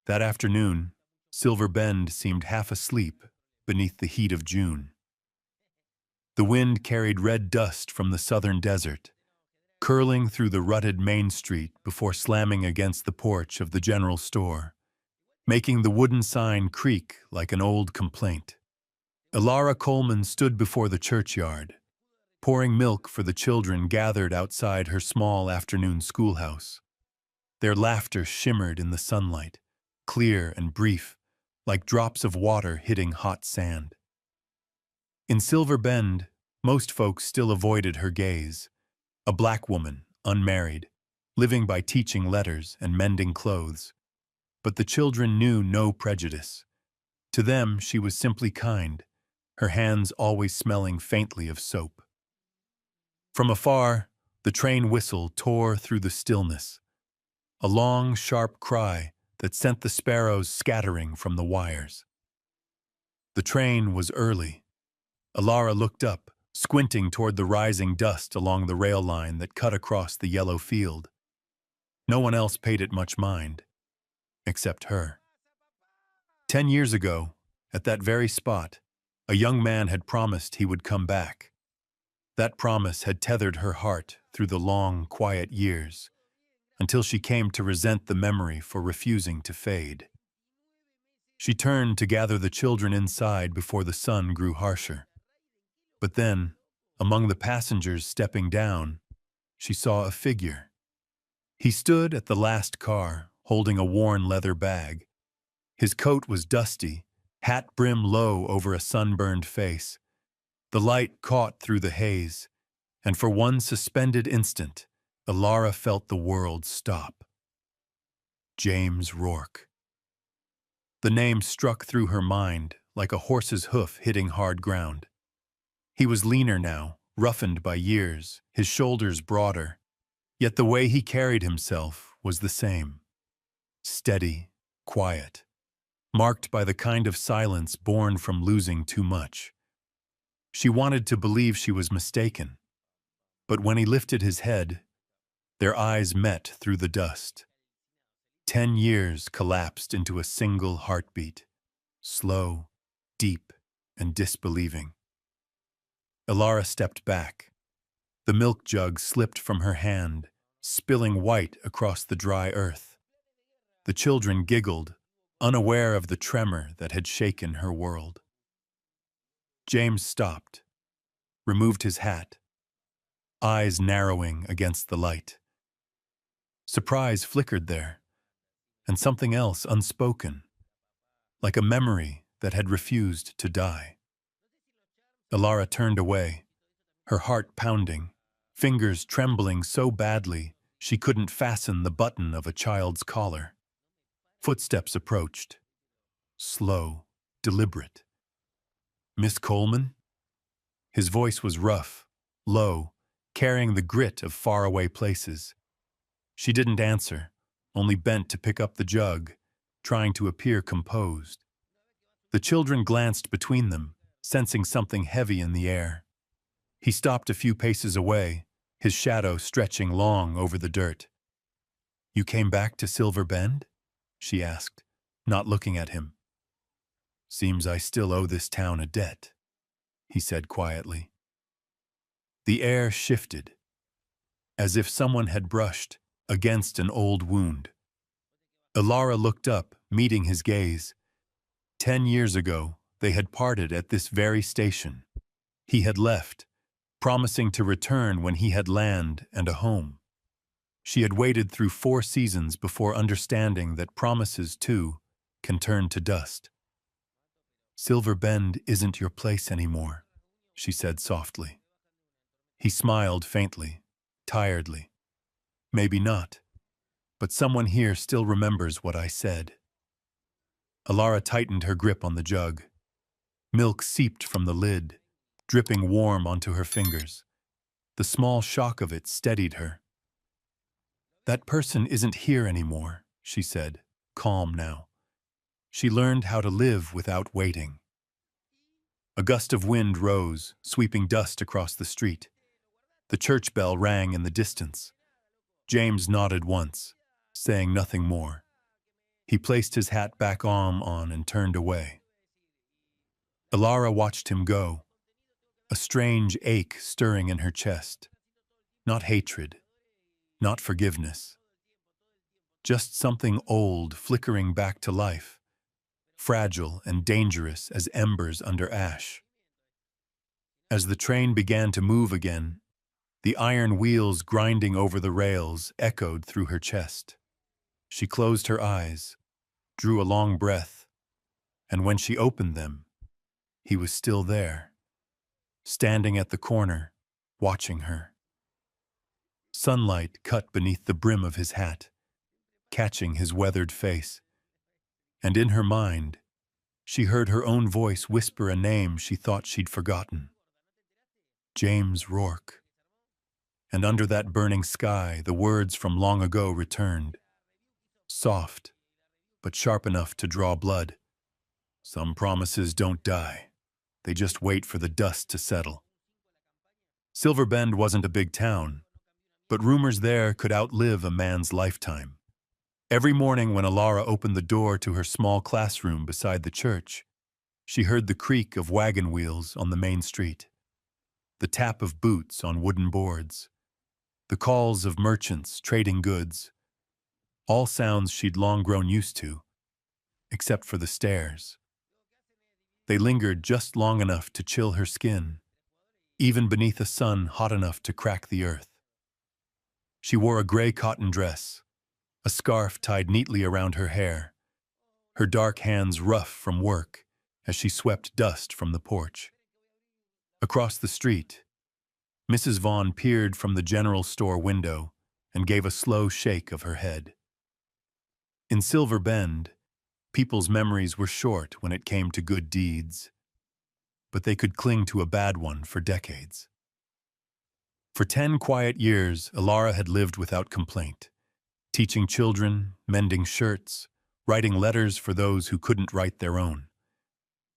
That afternoon, Silver Bend seemed half asleep beneath the heat of June. The wind carried red dust from the southern desert, curling through the rutted main street before slamming against the porch of the general store, making the wooden sign creak like an old complaint. Elara Coleman stood before the churchyard, pouring milk for the children gathered outside her small afternoon schoolhouse. Their laughter shimmered in the sunlight, clear and brief, like drops of water hitting hot sand. In Silver Bend, most folks still avoided her gaze. A black woman, unmarried, living by teaching letters and mending clothes. But the children knew no prejudice. To them, she was simply kind, her hands always smelling faintly of soap. From afar, the train whistle tore through the stillness, a long, sharp cry that sent the sparrows scattering from the wires. The train was early. Elara looked up, squinting toward the rising dust along the rail line that cut across the yellow field. No one else paid it much mind, except her. 10 years ago, at that very spot, a young man had promised he would come back. That promise had tethered her heart through the long, quiet years, until she came to resent the memory for refusing to fade. She turned to gather the children inside before the sun grew harsher. But then, among the passengers stepping down, she saw a figure. He stood at the last car, holding a worn leather bag. His coat was dusty, hat brim low over a sunburned face. The light caught through the haze, and for one suspended instant, Elara felt the world stop. James Rourke. The name struck through her mind like a horse's hoof hitting hard ground. He was leaner now, roughened by years, his shoulders broader, yet the way he carried himself was the same. Steady, quiet, marked by the kind of silence born from losing too much. She wanted to believe she was mistaken, but when he lifted his head, their eyes met through the dust. 10 years collapsed into a single heartbeat, slow, deep, and disbelieving. Elara stepped back. The milk jug slipped from her hand, spilling white across the dry earth. The children giggled, unaware of the tremor that had shaken her world. James stopped, removed his hat, eyes narrowing against the light. Surprise flickered there, and something else unspoken, like a memory that had refused to die. Elara turned away, her heart pounding, fingers trembling so badly she couldn't fasten the button of a child's collar. Footsteps approached, slow, deliberate. "Miss Coleman?" His voice was rough, low, carrying the grit of faraway places. She didn't answer, only bent to pick up the jug, trying to appear composed. The children glanced between them, sensing something heavy in the air. He stopped a few paces away, his shadow stretching long over the dirt. "You came back to Silver Bend?" she asked, not looking at him. "Seems I still owe this town a debt," he said quietly. The air shifted, as if someone had brushed against an old wound. Elara looked up, meeting his gaze. 10 years ago, they had parted at this very station. He had left, promising to return when he had land and a home. She had waited through 4 seasons before understanding that promises, too, can turn to dust. "Silver Bend isn't your place anymore," she said softly. He smiled faintly, tiredly. "Maybe not, but someone here still remembers what I said." Elara tightened her grip on the jug. Milk seeped from the lid, dripping warm onto her fingers. The small shock of it steadied her. "That person isn't here anymore," she said, calm now. She learned how to live without waiting. A gust of wind rose, sweeping dust across the street. The church bell rang in the distance. James nodded once, saying nothing more. He placed his hat back on and turned away. Ilara watched him go, a strange ache stirring in her chest. Not hatred, not forgiveness. Just something old flickering back to life, fragile and dangerous as embers under ash. As the train began to move again, the iron wheels grinding over the rails echoed through her chest. She closed her eyes, drew a long breath, and when she opened them, he was still there, standing at the corner, watching her. Sunlight cut beneath the brim of his hat, catching his weathered face, and in her mind, she heard her own voice whisper a name she thought she'd forgotten. James Rourke. And under that burning sky, the words from long ago returned. Soft, but sharp enough to draw blood. Some promises don't die. They just wait for the dust to settle. Silver Bend wasn't a big town, but rumors there could outlive a man's lifetime. Every morning when Ilara opened the door to her small classroom beside the church, she heard the creak of wagon wheels on the main street, the tap of boots on wooden boards, the calls of merchants trading goods, all sounds she'd long grown used to, except for the stairs. They lingered just long enough to chill her skin, even beneath a sun hot enough to crack the earth. She wore a gray cotton dress, a scarf tied neatly around her hair, her dark hands rough from work as she swept dust from the porch. Across the street, Mrs. Vaughn peered from the general store window and gave a slow shake of her head. In Silver Bend, people's memories were short when it came to good deeds, but they could cling to a bad one for decades. For 10 quiet years, Ilara had lived without complaint, teaching children, mending shirts, writing letters for those who couldn't write their own.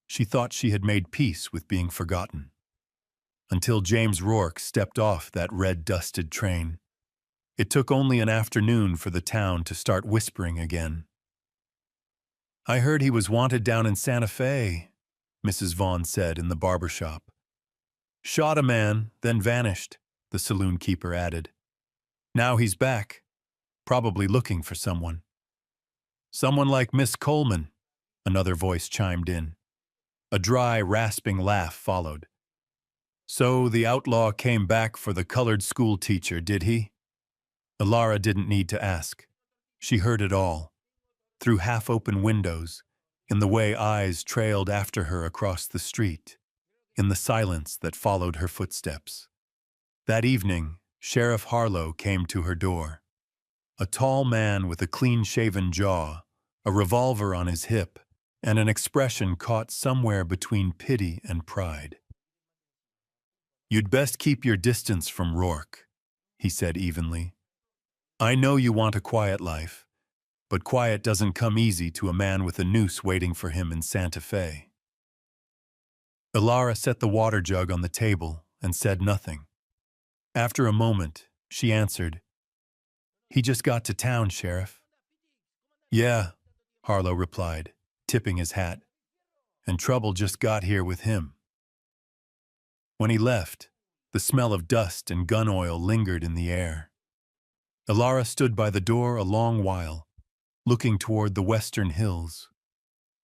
She thought she had made peace with being forgotten, until James Rourke stepped off that red-dusted train. It took only an afternoon for the town to start whispering again. "I heard he was wanted down in Santa Fe," Mrs. Vaughn said in the barber shop. "Shot a man, then vanished," the saloon keeper added. "Now he's back, probably looking for someone." "Someone like Miss Coleman," another voice chimed in. A dry, rasping laugh followed. "So the outlaw came back for the colored school teacher, did he?" Ilara didn't need to ask. She heard it all, through half-open windows, in the way eyes trailed after her across the street, in the silence that followed her footsteps. That evening, Sheriff Harlow came to her door. A tall man with a clean-shaven jaw, a revolver on his hip, and an expression caught somewhere between pity and pride. "You'd best keep your distance from Rourke," he said evenly. "I know you want a quiet life, but quiet doesn't come easy to a man with a noose waiting for him in Santa Fe." Ilara set the water jug on the table and said nothing. After a moment, she answered, "He just got to town, Sheriff." "Yeah," Harlow replied, tipping his hat, "and trouble just got here with him." When he left, the smell of dust and gun oil lingered in the air. Ilara stood by the door a long while, looking toward the western hills,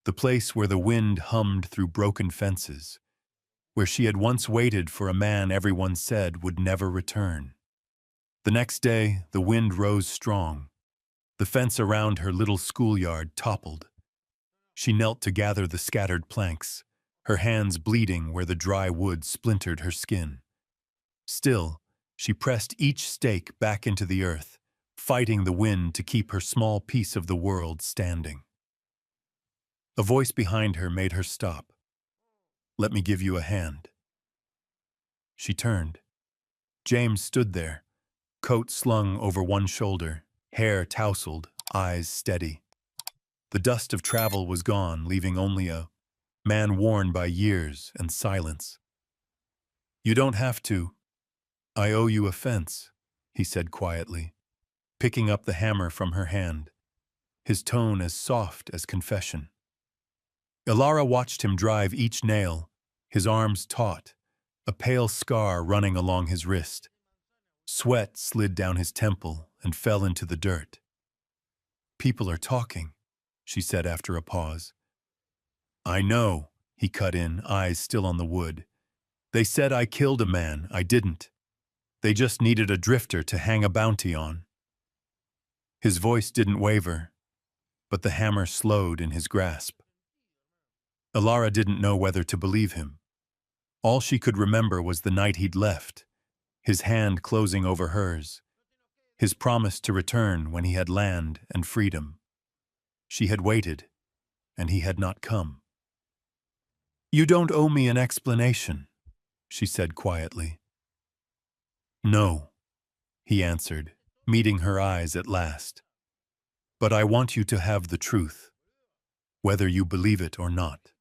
the place where the wind hummed through broken fences, where she had once waited for a man everyone said would never return. The next day, the wind rose strong. The fence around her little schoolyard toppled. She knelt to gather the scattered planks, her hands bleeding where the dry wood splintered her skin. Still, she pressed each stake back into the earth, fighting the wind to keep her small piece of the world standing. A voice behind her made her stop. "Let me give you a hand." She turned. James stood there, coat slung over one shoulder, hair tousled, eyes steady. The dust of travel was gone, leaving only a man worn by years and silence. "You don't have to. I owe you a fence," he said quietly, picking up the hammer from her hand. his tone as soft as confession. Ilara watched him drive each nail, his arms taut, a pale scar running along his wrist. Sweat slid down his temple and fell into the dirt. "People are talking," she said after a pause. "I know," he cut in, eyes still on the wood. "They said I killed a man. I didn't. They just needed a drifter to hang a bounty on." His voice didn't waver, but the hammer slowed in his grasp. Ilara didn't know whether to believe him. All she could remember was the night he'd left, his hand closing over hers, his promise to return when he had land and freedom. She had waited, and he had not come. "You don't owe me an explanation," she said quietly. "No," he answered, meeting her eyes at last. "But I want you to have the truth, whether you believe it or not."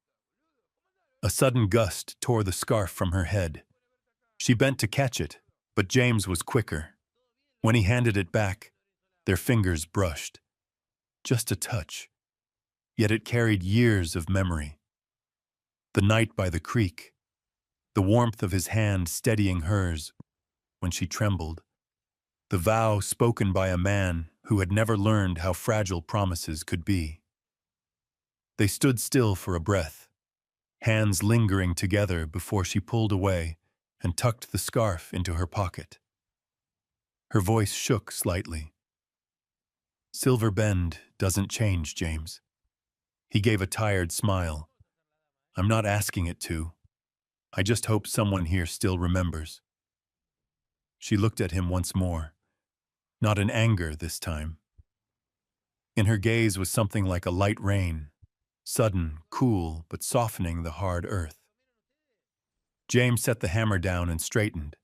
A sudden gust tore the scarf from her head. She bent to catch it, but James was quicker. When he handed it back, their fingers brushed. Just a touch, yet it carried years of memory. The night by the creek, the warmth of his hand steadying hers when she trembled, the vow spoken by a man who had never learned how fragile promises could be. They stood still for a breath, hands lingering together before she pulled away and tucked the scarf into her pocket. Her voice shook slightly. "Silver Bend doesn't change, James." He gave a tired smile. "I'm not asking it to. I just hope someone here still remembers." She looked at him once more, not in anger this time. In her gaze was something like a light rain, sudden, cool, but softening the hard earth. James set the hammer down and straightened.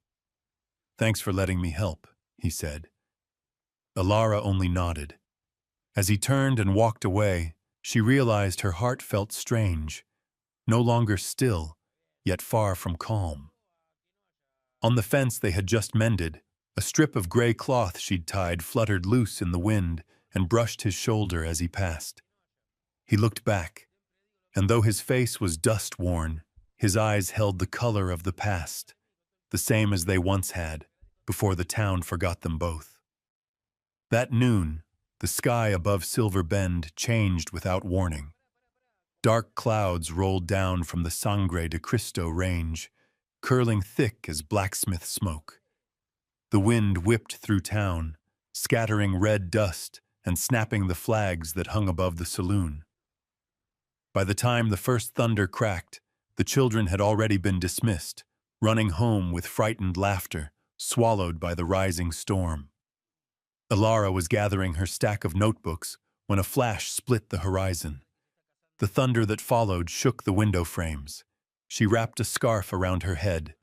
"Thanks for letting me help," he said. Ilara only nodded. As he turned and walked away, she realized her heart felt strange, no longer still, yet far from calm. On the fence they had just mended, a strip of gray cloth she'd tied fluttered loose in the wind and brushed his shoulder as he passed. He looked back, and though his face was dust-worn, his eyes held the color of the past, the same as they once had, before the town forgot them both. That noon, the sky above Silver Bend changed without warning. Dark clouds rolled down from the Sangre de Cristo range, curling thick as blacksmith smoke. The wind whipped through town, scattering red dust and snapping the flags that hung above the saloon. By the time the first thunder cracked, the children had already been dismissed, running home with frightened laughter, swallowed by the rising storm. Ilara was gathering her stack of notebooks when a flash split the horizon. The thunder that followed shook the window frames. She wrapped a scarf around her head,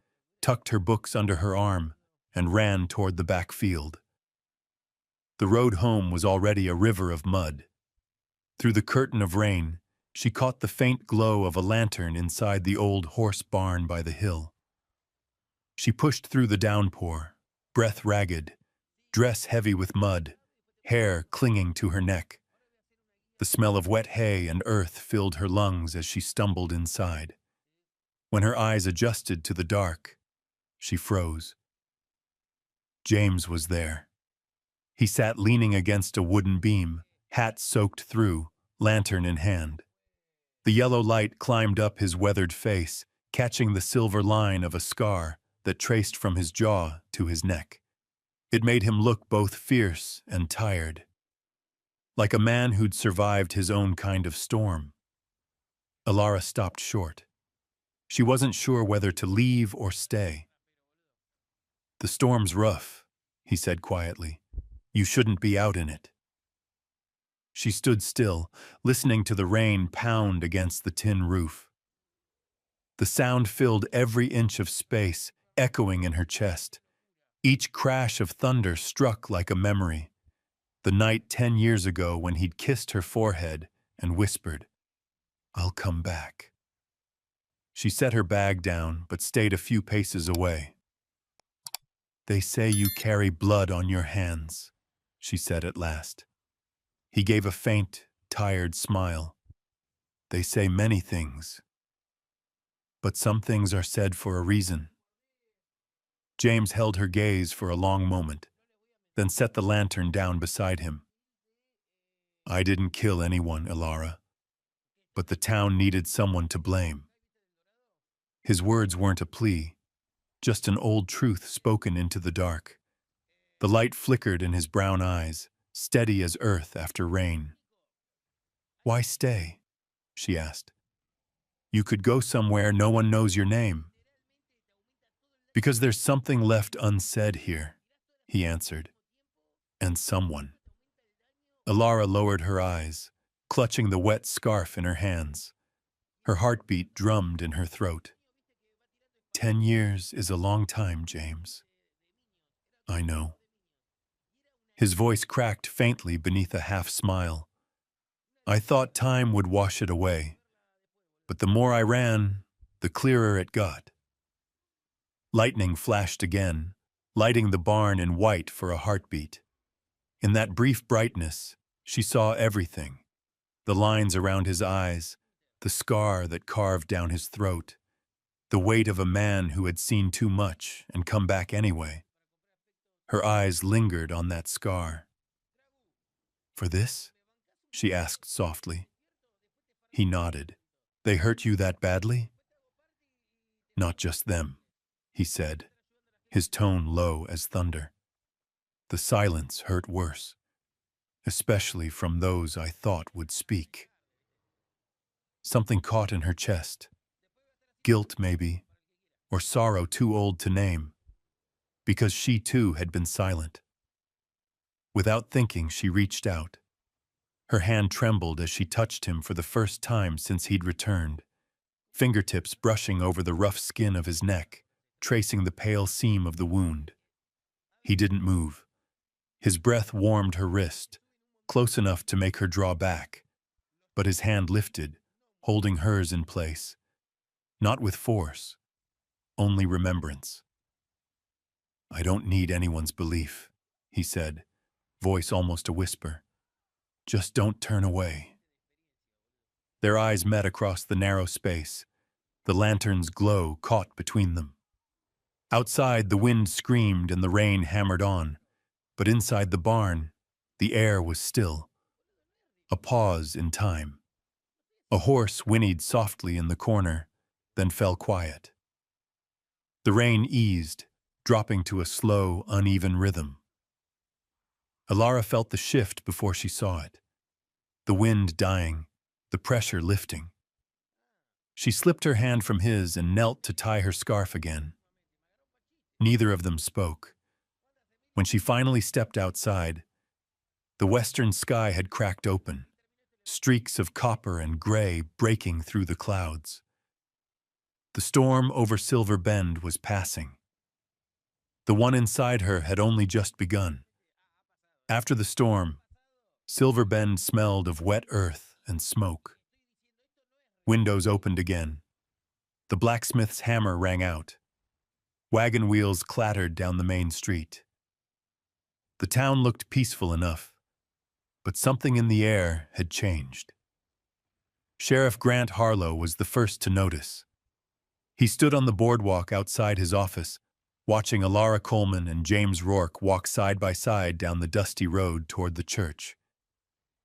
tucked her books under her arm, and ran toward the back field. The road home was already a river of mud. Through the curtain of rain, she caught the faint glow of a lantern inside the old horse barn by the hill. She pushed through the downpour, breath ragged, dress heavy with mud, hair clinging to her neck. The smell of wet hay and earth filled her lungs as she stumbled inside. When her eyes adjusted to the dark, she froze. James was there. He sat leaning against a wooden beam, hat soaked through, lantern in hand. The yellow light climbed up his weathered face, catching the silver line of a scar that traced from his jaw to his neck. It made him look both fierce and tired, like a man who'd survived his own kind of storm. Ilara stopped short. She wasn't sure whether to leave or stay. "The storm's rough," he said quietly. "You shouldn't be out in it." She stood still, listening to the rain pound against the tin roof. The sound filled every inch of space, echoing in her chest. Each crash of thunder struck like a memory. The night 10 years ago when he'd kissed her forehead and whispered, "I'll come back." She set her bag down, but stayed a few paces away. "They say you carry blood on your hands," she said at last. He gave a faint, tired smile. They say many things, but some things are said for a reason. James held her gaze for a long moment, then set the lantern down beside him. I didn't kill anyone, Ilara, but the town needed someone to blame. His words weren't a plea, just an old truth spoken into the dark. The light flickered in his brown eyes, steady as earth after rain. Why stay? She asked. You could go somewhere no one knows your name. Because there's something left unsaid here, he answered. And someone. Ilara lowered her eyes, clutching the wet scarf in her hands. Her heartbeat drummed in her throat. 10 years is a long time, James. I know. His voice cracked faintly beneath a half-smile. I thought time would wash it away, but the more I ran, the clearer it got. Lightning flashed again, lighting the barn in white for a heartbeat. In that brief brightness, she saw everything. The lines around his eyes, the scar that carved down his throat, the weight of a man who had seen too much and come back anyway. Her eyes lingered on that scar. For this? She asked softly. He nodded. They hurt you that badly? Not just them, he said, his tone low as thunder. The silence hurt worse, especially from those I thought would speak. Something caught in her chest. Guilt, maybe, or sorrow too old to name, because she too had been silent. Without thinking, she reached out. Her hand trembled as she touched him for the first time since he'd returned, fingertips brushing over the rough skin of his neck, tracing the pale seam of the wound. He didn't move. His breath warmed her wrist, close enough to make her draw back, but his hand lifted, holding hers in place. Not with force, only remembrance. I don't need anyone's belief, he said, voice almost a whisper. Just don't turn away. Their eyes met across the narrow space, the lantern's glow caught between them. Outside, the wind screamed and the rain hammered on, but inside the barn, the air was still. A pause in time. A horse whinnied softly in the corner, then fell quiet. The rain eased, dropping to a slow, uneven rhythm. Ilara felt the shift before she saw it. The wind dying, the pressure lifting. She slipped her hand from his and knelt to tie her scarf again. Neither of them spoke. When she finally stepped outside, the western sky had cracked open, streaks of copper and gray breaking through the clouds. The storm over Silver Bend was passing. The one inside her had only just begun. After the storm, Silver Bend smelled of wet earth and smoke. Windows opened again. The blacksmith's hammer rang out. Wagon wheels clattered down the main street. The town looked peaceful enough, but something in the air had changed. Sheriff Grant Harlow was the first to notice. He stood on the boardwalk outside his office, watching Ilara Coleman and James Rourke walk side by side down the dusty road toward the church.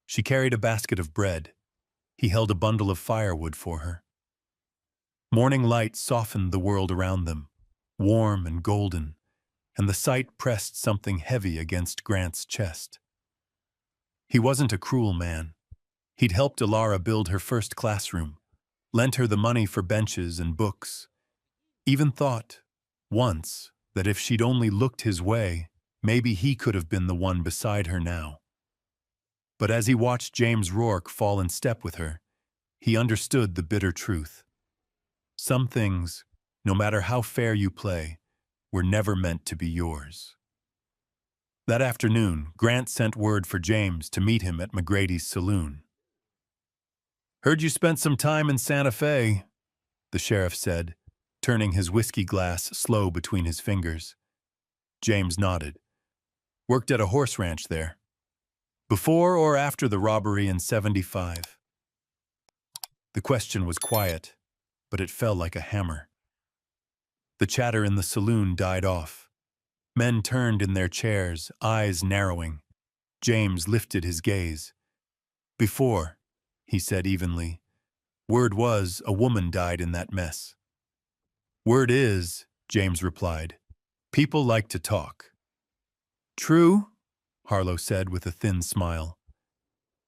She carried a basket of bread. He held a bundle of firewood for her. Morning light softened the world around them, warm and golden, and the sight pressed something heavy against Grant's chest. He wasn't a cruel man. He'd helped Ilara build her first classroom, lent her the money for benches and books, even thought, once, that if she'd only looked his way, maybe he could have been the one beside her now. But as he watched James Rourke fall in step with her, he understood the bitter truth. Some things, no matter how fair you play, were never meant to be yours. That afternoon, Grant sent word for James to meet him at McGrady's saloon. "Heard you spent some time in Santa Fe," the sheriff said, turning his whiskey glass slow between his fingers. James nodded. "Worked at a horse ranch there." Before or after the robbery in 75? The question was quiet, but it fell like a hammer. The chatter in the saloon died off. Men turned in their chairs, eyes narrowing. James lifted his gaze. Before, he said evenly. Word was a woman died in that mess. Word is, James replied, people like to talk. True, Harlow said with a thin smile.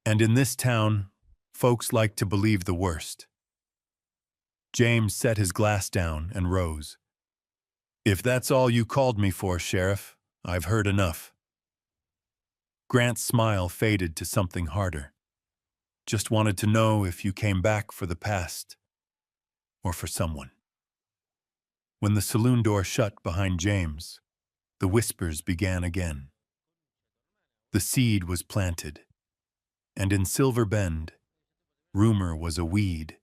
And in this town, folks like to believe the worst. James set his glass down and rose. If that's all you called me for, Sheriff, I've heard enough. Grant's smile faded to something harder. Just wanted to know if you came back for the past or for someone. When the saloon door shut behind James, the whispers began again. The seed was planted, and in Silver Bend, rumor was a weed.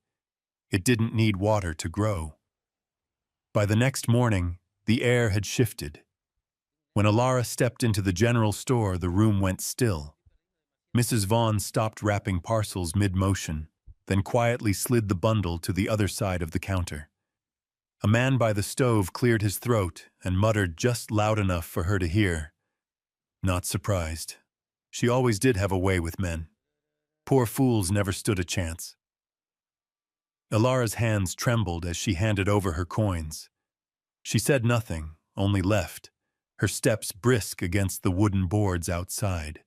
It didn't need water to grow. By the next morning, the air had shifted. When Alara stepped into the general store, the room went still. Mrs. Vaughn stopped wrapping parcels mid-motion, then quietly slid the bundle to the other side of the counter. A man by the stove cleared his throat and muttered just loud enough for her to hear. Not surprised. She always did have a way with men. Poor fools never stood a chance. Alara's hands trembled as she handed over her coins. She said nothing, only left, her steps brisk against the wooden boards outside.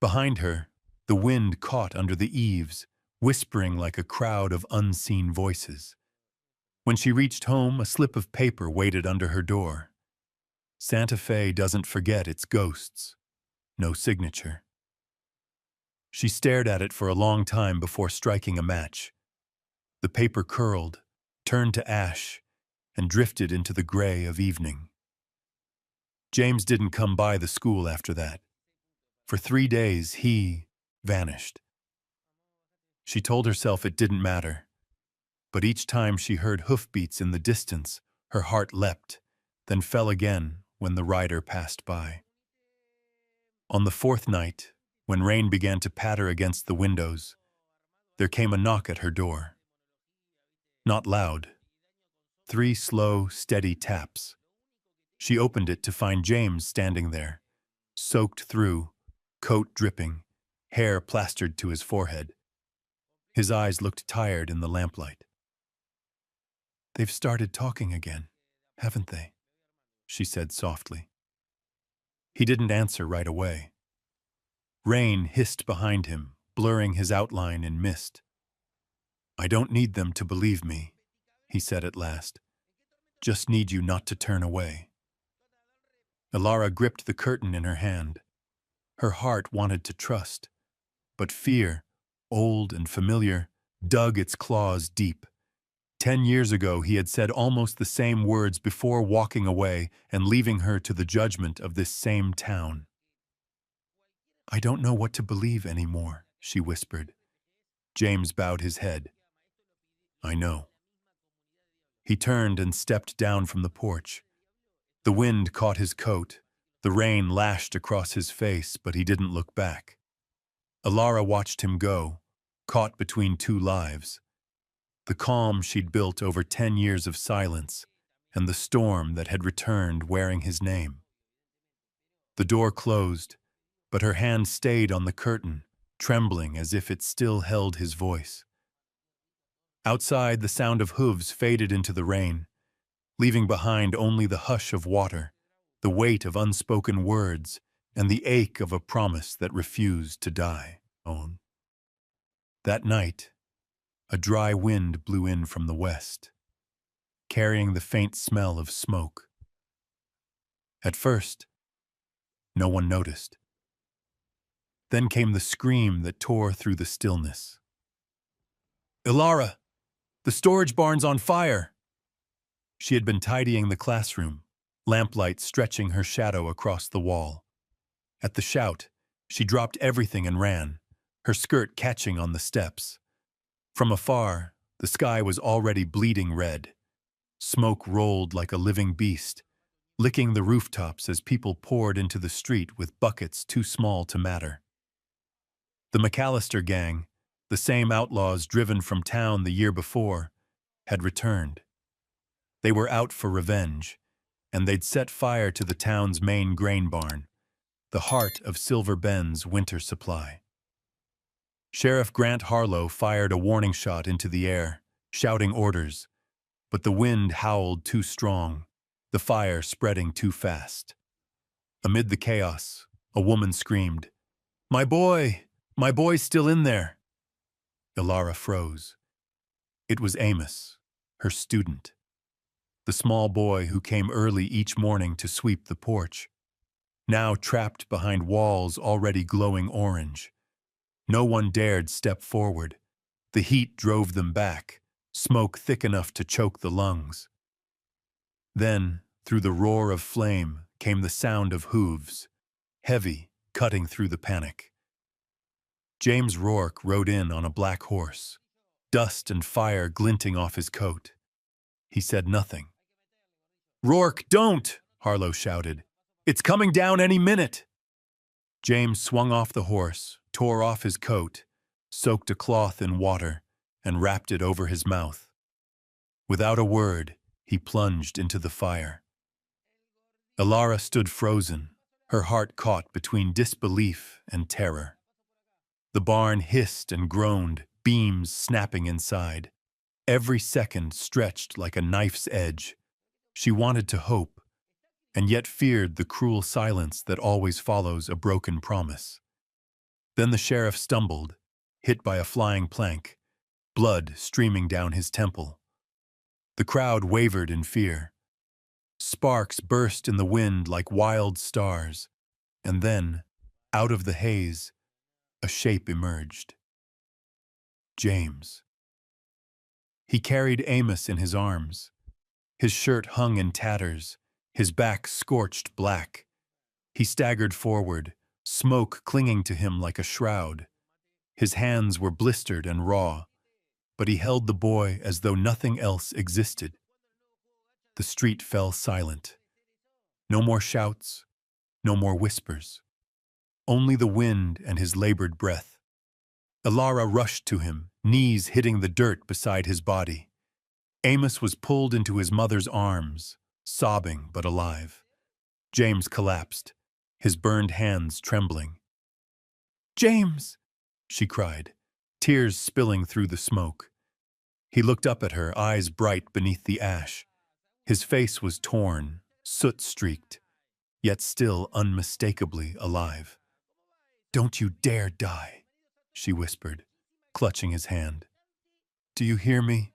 Behind her, the wind caught under the eaves, whispering like a crowd of unseen voices. When she reached home, a slip of paper waited under her door. Santa Fe doesn't forget its ghosts. No signature. She stared at it for a long time before striking a match. The paper curled, turned to ash, and drifted into the gray of evening. James didn't come by the school after that. For 3 days, he vanished. She told herself it didn't matter. But each time she heard hoofbeats in the distance, her heart leapt, then fell again when the rider passed by. On the 4th night, when rain began to patter against the windows, there came a knock at her door. Not loud. 3 slow, steady taps. She opened it to find James standing there, soaked through, coat dripping, hair plastered to his forehead. His eyes looked tired in the lamplight. They've started talking again, haven't they? She said softly. He didn't answer right away. Rain hissed behind him, blurring his outline in mist. I don't need them to believe me, he said at last. Just need you not to turn away. Alara gripped the curtain in her hand. Her heart wanted to trust, but fear, old and familiar, dug its claws deep. 10 years ago, he had said almost the same words before walking away and leaving her to the judgment of this same town. I don't know what to believe anymore, she whispered. James bowed his head. I know. He turned and stepped down from the porch. The wind caught his coat. The rain lashed across his face, but he didn't look back. Alara watched him go, caught between 2 lives. The calm she'd built over 10 years of silence, and the storm that had returned wearing his name. The door closed, but her hand stayed on the curtain, trembling as if it still held his voice. Outside, the sound of hooves faded into the rain, leaving behind only the hush of water, the weight of unspoken words, and the ache of a promise that refused to die. That night, a dry wind blew in from the west, carrying the faint smell of smoke. At first, no one noticed. Then came the scream that tore through the stillness. Alara! The storage barn's on fire! She had been tidying the classroom, lamplight stretching her shadow across the wall. At the shout, she dropped everything and ran, her skirt catching on the steps. From afar, the sky was already bleeding red. Smoke rolled like a living beast, licking the rooftops as people poured into the street with buckets too small to matter. The McAllister gang, the same outlaws driven from town the year before, had returned. They were out for revenge, and they'd set fire to the town's main grain barn, the heart of Silver Bend's winter supply. Sheriff Grant Harlow fired a warning shot into the air, shouting orders, but the wind howled too strong, the fire spreading too fast. Amid the chaos, a woman screamed, "My boy! My boy's still in there!" Ilara froze. It was Amos, her student, the small boy who came early each morning to sweep the porch, now trapped behind walls already glowing orange. No one dared step forward. The heat drove them back, smoke thick enough to choke the lungs. Then, through the roar of flame, came the sound of hooves, heavy, cutting through the panic. James Rourke rode in on a black horse, dust and fire glinting off his coat. He said nothing. "Rourke, don't!" Harlow shouted. "It's coming down any minute!" James swung off the horse, tore off his coat, soaked a cloth in water, and wrapped it over his mouth. Without a word, he plunged into the fire. Ilara stood frozen, her heart caught between disbelief and terror. The barn hissed and groaned, beams snapping inside. Every second stretched like a knife's edge. She wanted to hope, and yet feared the cruel silence that always follows a broken promise. Then the sheriff stumbled, hit by a flying plank, blood streaming down his temple. The crowd wavered in fear. Sparks burst in the wind like wild stars, and then, out of the haze, a shape emerged. James. He carried Amos in his arms. His shirt hung in tatters, his back scorched black. He staggered forward, smoke clinging to him like a shroud. His hands were blistered and raw, but he held the boy as though nothing else existed. The street fell silent. No more shouts, no more whispers. Only the wind and his labored breath. Ilara rushed to him, knees hitting the dirt beside his body. Amos was pulled into his mother's arms, sobbing but alive. James collapsed, his burned hands trembling. "James!" she cried, tears spilling through the smoke. He looked up at her, eyes bright beneath the ash. His face was torn, soot-streaked, yet still unmistakably alive. "Don't you dare die," she whispered, clutching his hand. "Do you hear me?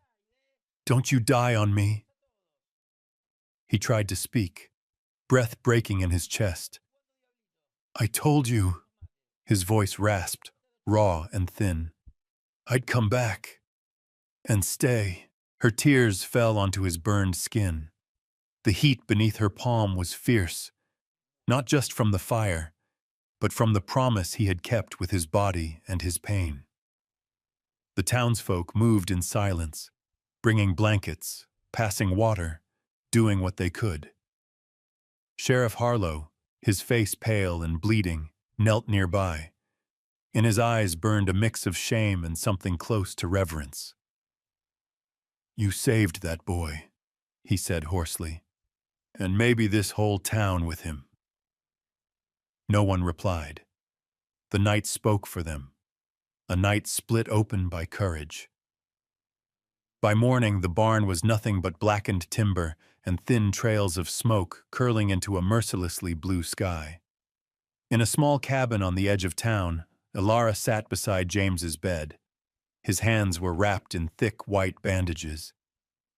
Don't you die on me." He tried to speak, breath breaking in his chest. "I told you," his voice rasped, raw and thin. "I'd come back and stay." Her tears fell onto his burned skin. The heat beneath her palm was fierce, not just from the fire, but from the promise he had kept with his body and his pain. The townsfolk moved in silence, bringing blankets, passing water, doing what they could. Sheriff Harlow, his face pale and bleeding, knelt nearby. In his eyes burned a mix of shame and something close to reverence. "You saved that boy," he said hoarsely, "and maybe this whole town with him." No one replied. The night spoke for them, a night split open by courage. By morning, the barn was nothing but blackened timber and thin trails of smoke curling into a mercilessly blue sky. In a small cabin on the edge of town, Ilara sat beside James's bed. His hands were wrapped in thick white bandages.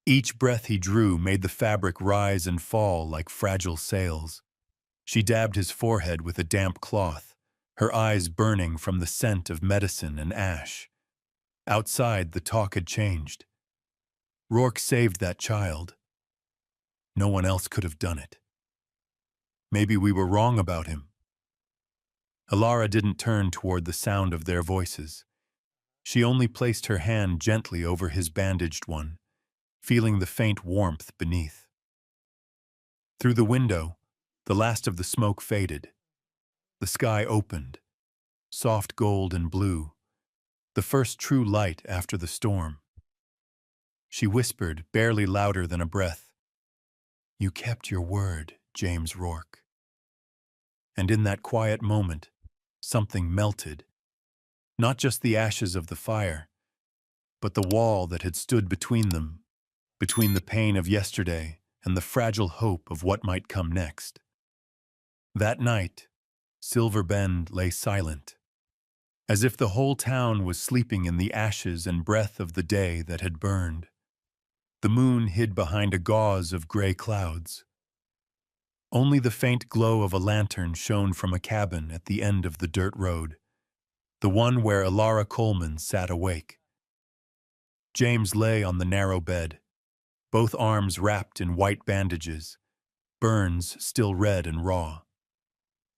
Each breath he drew made the fabric rise and fall like fragile sails. She dabbed his forehead with a damp cloth, her eyes burning from the scent of medicine and ash. Outside, the talk had changed. Rourke saved that child. No one else could have done it. Maybe we were wrong about him. Ilara didn't turn toward the sound of their voices. She only placed her hand gently over his bandaged one, feeling the faint warmth beneath. Through the window, the last of the smoke faded. The sky opened. soft gold and blue, the first true light after the storm. She whispered, barely louder than a breath, "You kept your word, James Rourke." And in that quiet moment, something melted, not just the ashes of the fire, but the wall that had stood between them, between the pain of yesterday and the fragile hope of what might come next. That night, Silver Bend lay silent, as if the whole town was sleeping in the ashes and breath of the day that had burned. The moon hid behind a gauze of gray clouds. Only the faint glow of a lantern shone from a cabin at the end of the dirt road, the one where Elara Coleman sat awake. James lay on the narrow bed, both arms wrapped in white bandages, burns still red and raw.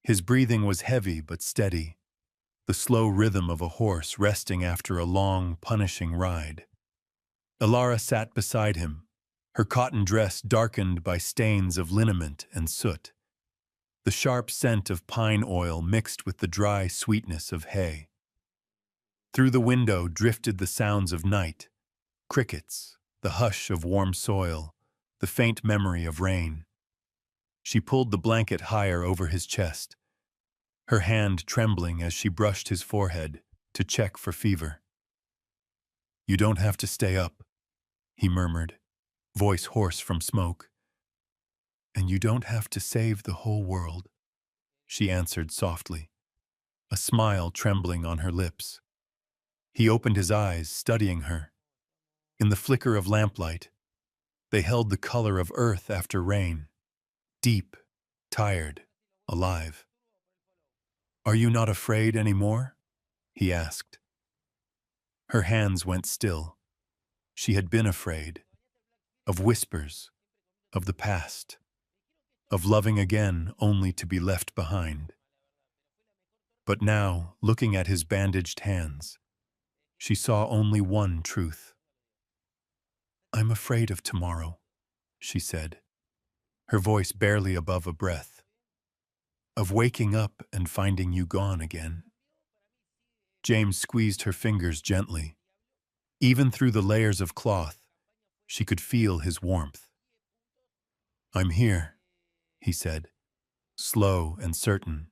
His breathing was heavy but steady, the slow rhythm of a horse resting after a long, punishing ride. Elara sat beside him, her cotton dress darkened by stains of liniment and soot, the sharp scent of pine oil mixed with the dry sweetness of hay. Through the window drifted the sounds of night, crickets, the hush of warm soil, the faint memory of rain. She pulled the blanket higher over his chest, her hand trembling as she brushed his forehead to check for fever. "You don't have to stay up," he murmured, voice hoarse from smoke. "And you don't have to save the whole world," she answered softly, a smile trembling on her lips. He opened his eyes, studying her. In the flicker of lamplight, they held the color of earth after rain, deep, tired, alive. "Are you not afraid anymore?" he asked. Her hands went still. She had been afraid, of whispers, of the past, of loving again only to be left behind. But now, looking at his bandaged hands, she saw only one truth. "I'm afraid of tomorrow," she said, her voice barely above a breath. "Of waking up and finding you gone again." James squeezed her fingers gently. Even through the layers of cloth, she could feel his warmth. "I'm here," he said, slow and certain,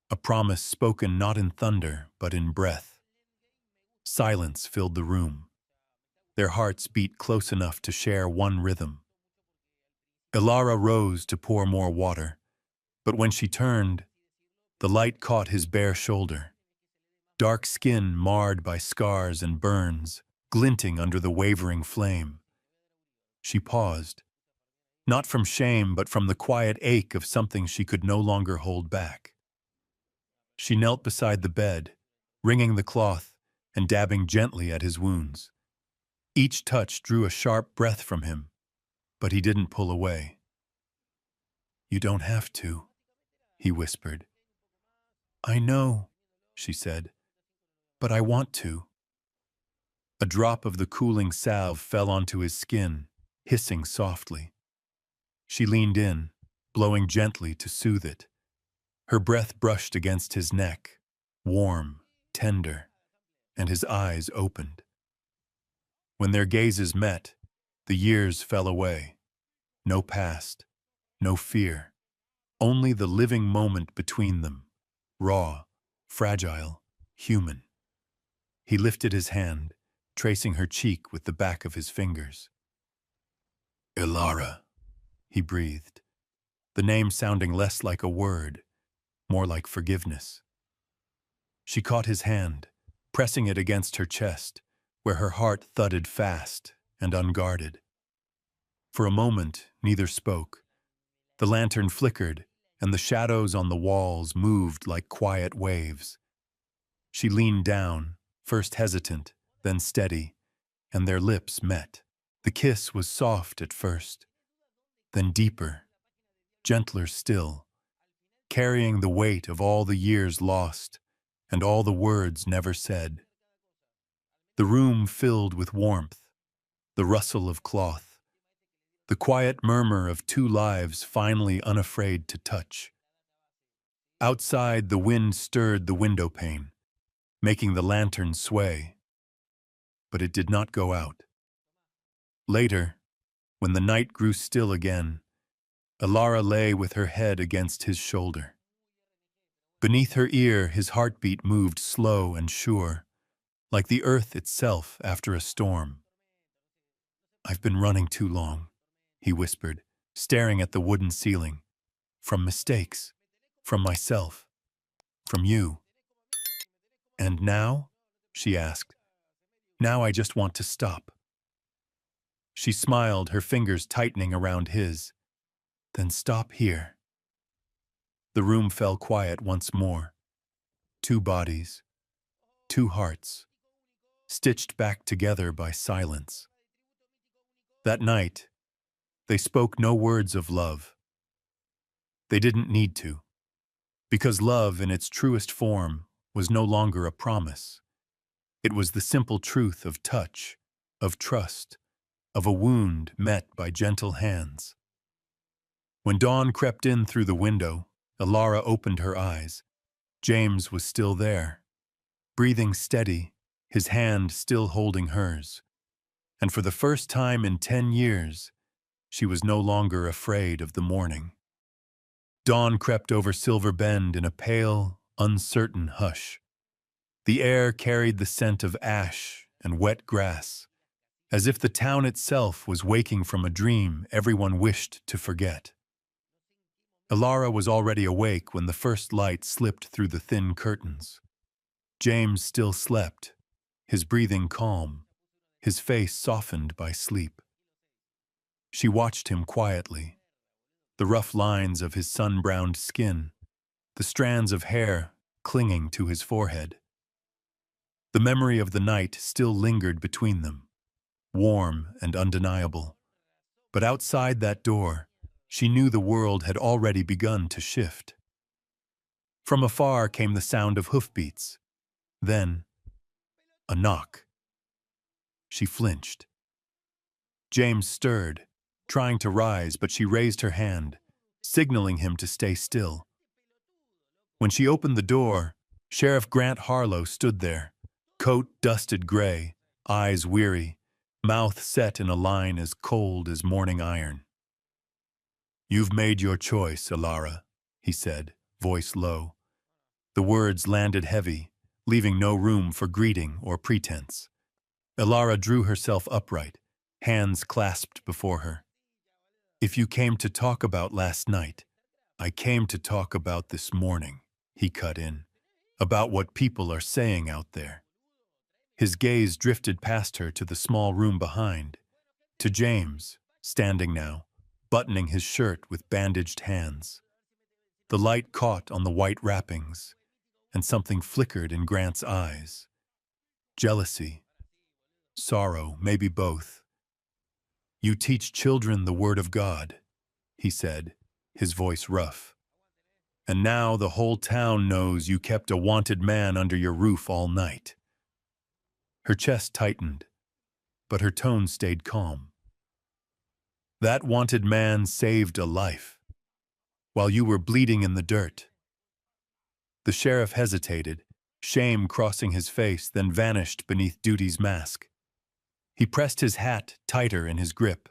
a promise spoken not in thunder but in breath. Silence filled the room. Their hearts beat close enough to share one rhythm. Elara rose to pour more water, but when she turned, the light caught his bare shoulder. Dark skin marred by scars and burns, glinting under the wavering flame. She paused, not from shame but from the quiet ache of something she could no longer hold back. She knelt beside the bed, wringing the cloth and dabbing gently at his wounds. Each touch drew a sharp breath from him, but he didn't pull away. "You don't have to," he whispered. "I know," she said, "but I want to." A drop of the cooling salve fell onto his skin, hissing softly. She leaned in, blowing gently to soothe it. Her breath brushed against his neck, warm, tender, and his eyes opened. When their gazes met, the years fell away. No past, no fear, only the living moment between them, raw, fragile, human. He lifted his hand, tracing her cheek with the back of his fingers. "Elara," he breathed, the name sounding less like a word, more like forgiveness. She caught his hand, pressing it against her chest, where her heart thudded fast and unguarded. For a moment, neither spoke. The lantern flickered, and the shadows on the walls moved like quiet waves. She leaned down, first hesitant, then steady, and their lips met. The kiss was soft at first, then deeper, gentler still, carrying the weight of all the years lost and all the words never said. The room filled with warmth, the rustle of cloth, the quiet murmur of two lives finally unafraid to touch. Outside, the wind stirred the window pane, making the lantern sway, but it did not go out. Later, when the night grew still again, Alara lay with her head against his shoulder. Beneath her ear, his heartbeat moved slow and sure, like the earth itself after a storm. "I've been running too long," he whispered, staring at the wooden ceiling. "From mistakes, from myself, from you." "And now?" she asked. "Now I just want to stop." She smiled, her fingers tightening around his. "Then stop here." The room fell quiet once more. Two bodies, two hearts, stitched back together by silence. That night, they spoke no words of love. They didn't need to, because love in its truest form was no longer a promise. It was the simple truth of touch, of trust, of a wound met by gentle hands. When dawn crept in through the window, Alara opened her eyes. James was still there, breathing steady, his hand still holding hers. And for the first time in 10 years, she was no longer afraid of the morning. Dawn crept over Silver Bend in a pale, uncertain hush. The air carried the scent of ash and wet grass, as if the town itself was waking from a dream everyone wished to forget. Alara was already awake when the first light slipped through the thin curtains. James still slept, his breathing calm, his face softened by sleep. She watched him quietly, the rough lines of his sun-browned skin, the strands of hair clinging to his forehead. The memory of the night still lingered between them, warm and undeniable. But outside that door, she knew the world had already begun to shift. From afar came the sound of hoofbeats. Then, a knock. She flinched. James stirred, trying to rise, but she raised her hand, signaling him to stay still. When she opened the door, Sheriff Grant Harlow stood there, coat dusted gray, eyes weary, mouth set in a line as cold as morning iron. "You've made your choice, Alara," he said, voice low. The words landed heavy, leaving no room for greeting or pretense. Alara drew herself upright, hands clasped before her. "If you came to talk about last night, I came to talk about this morning," he cut in, "about what people are saying out there." His gaze drifted past her to the small room behind, to James, standing now, buttoning his shirt with bandaged hands. The light caught on the white wrappings, and something flickered in Grant's eyes. Jealousy, sorrow, maybe both. "You teach children the word of God," he said, his voice rough. "And now the whole town knows you kept a wanted man under your roof all night." Her chest tightened, but her tone stayed calm. "That wanted man saved a life, while you were bleeding in the dirt." The sheriff hesitated, shame crossing his face, then vanished beneath duty's mask. He pressed his hat tighter in his grip.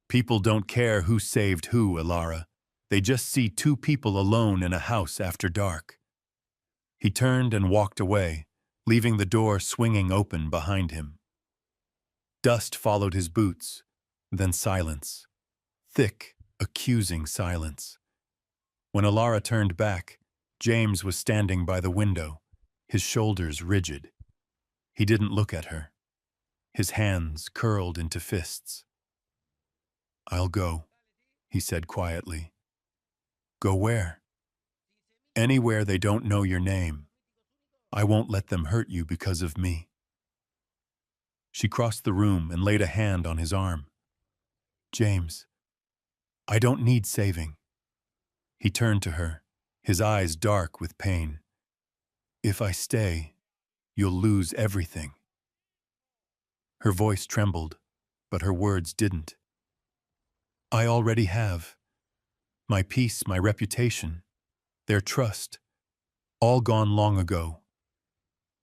"People don't care who saved who, Alara. They just see two people alone in a house after dark." He turned and walked away, leaving the door swinging open behind him. Dust followed his boots, then silence. Thick, accusing silence. When Alara turned back, James was standing by the window, his shoulders rigid. He didn't look at her. His hands curled into fists. "I'll go," he said quietly. "Go where?" "Anywhere they don't know your name. I won't let them hurt you because of me." She crossed the room and laid a hand on his arm. "James, I don't need saving." He turned to her, his eyes dark with pain. "If I stay, you'll lose everything." Her voice trembled, but her words didn't. "I already have. My peace, my reputation. their trust, all gone long ago.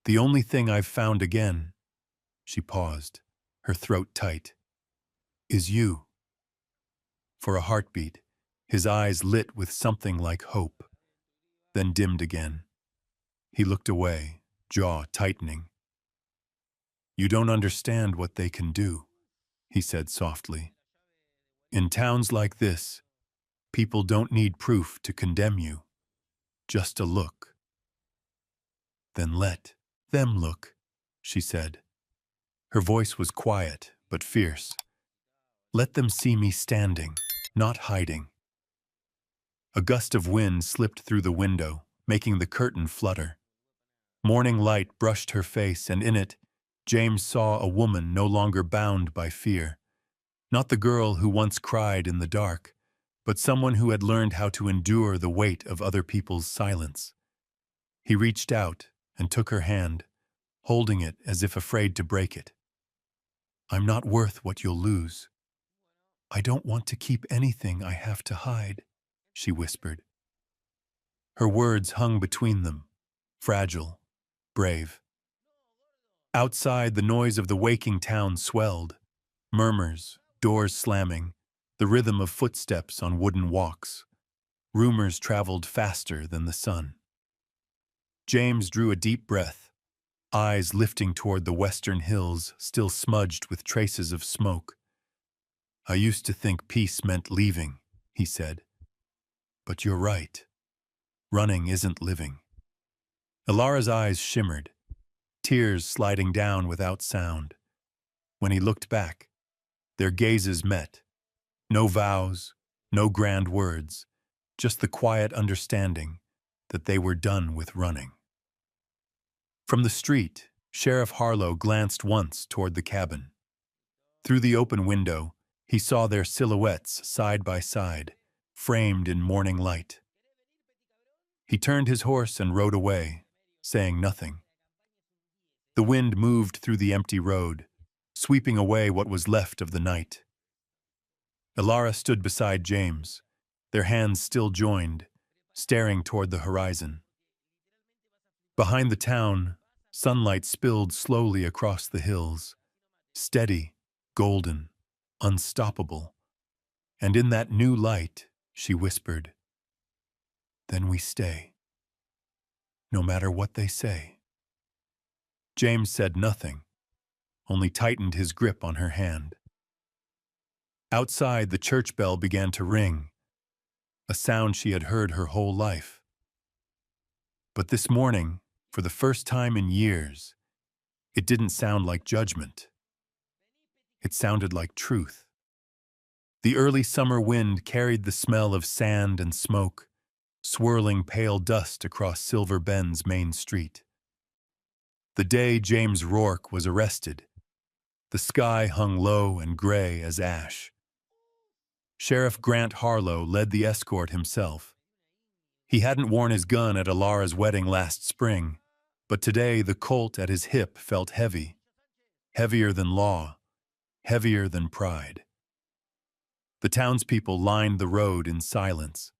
The only thing I've found again," she paused, her throat tight, "is you." For a heartbeat, his eyes lit with something like hope, then dimmed again. He looked away, jaw tightening. "You don't understand what they can do," he said softly. "In towns like this, people don't need proof to condemn you, just a look." "Then let them look," she said. Her voice was quiet but fierce. "Let them see me standing, not hiding." A gust of wind slipped through the window, making the curtain flutter. Morning light brushed her face, and in it, James saw a woman no longer bound by fear. Not the girl who once cried in the dark, but someone who had learned how to endure the weight of other people's silence. He reached out and took her hand, holding it as if afraid to break it. "I'm not worth what you'll lose. I don't want to keep anything I have to hide," she whispered. Her words hung between them, fragile, brave. Outside, the noise of the waking town swelled. Murmurs, doors slamming, the rhythm of footsteps on wooden walks. Rumors traveled faster than the sun. James drew a deep breath, eyes lifting toward the western hills still smudged with traces of smoke. "I used to think peace meant leaving," he said. "But you're right. Running isn't living." Ilara's eyes shimmered, tears sliding down without sound. When he looked back, their gazes met. No vows, no grand words, just the quiet understanding that they were done with running. From the street, Sheriff Harlow glanced once toward the cabin. Through the open window, he saw their silhouettes side by side, framed in morning light. He turned his horse and rode away, saying nothing. The wind moved through the empty road, sweeping away what was left of the night. Ilara stood beside James, their hands still joined, staring toward the horizon. Behind the town, sunlight spilled slowly across the hills, steady, golden, unstoppable. And in that new light, she whispered, "Then we stay, no matter what they say." James said nothing, only tightened his grip on her hand. Outside, the church bell began to ring, a sound she had heard her whole life. But this morning, for the first time in years, it didn't sound like judgment. It sounded like truth. The early summer wind carried the smell of sand and smoke, swirling pale dust across Silver Bend's main street. The day James Rourke was arrested, the sky hung low and gray as ash. Sheriff Grant Harlow led the escort himself. He hadn't worn his gun at Ilara's wedding last spring, but today the Colt at his hip felt heavy, heavier than law, heavier than pride. The townspeople lined the road in silence.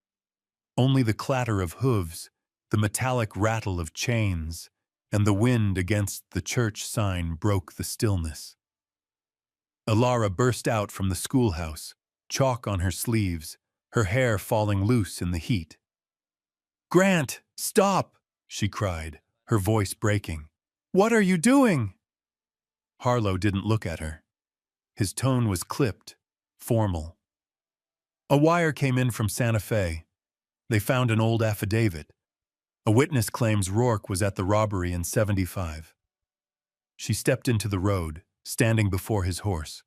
Only the clatter of hooves, the metallic rattle of chains, and the wind against the church sign broke the stillness. Ilara burst out from the schoolhouse, chalk on her sleeves, her hair falling loose in the heat. "Grant, stop!" she cried, her voice breaking. "What are you doing?" Harlow didn't look at her. His tone was clipped, formal. "A wire came in from Santa Fe. They found an old affidavit. A witness claims Rourke was at the robbery in '75. She stepped into the road, standing before his horse.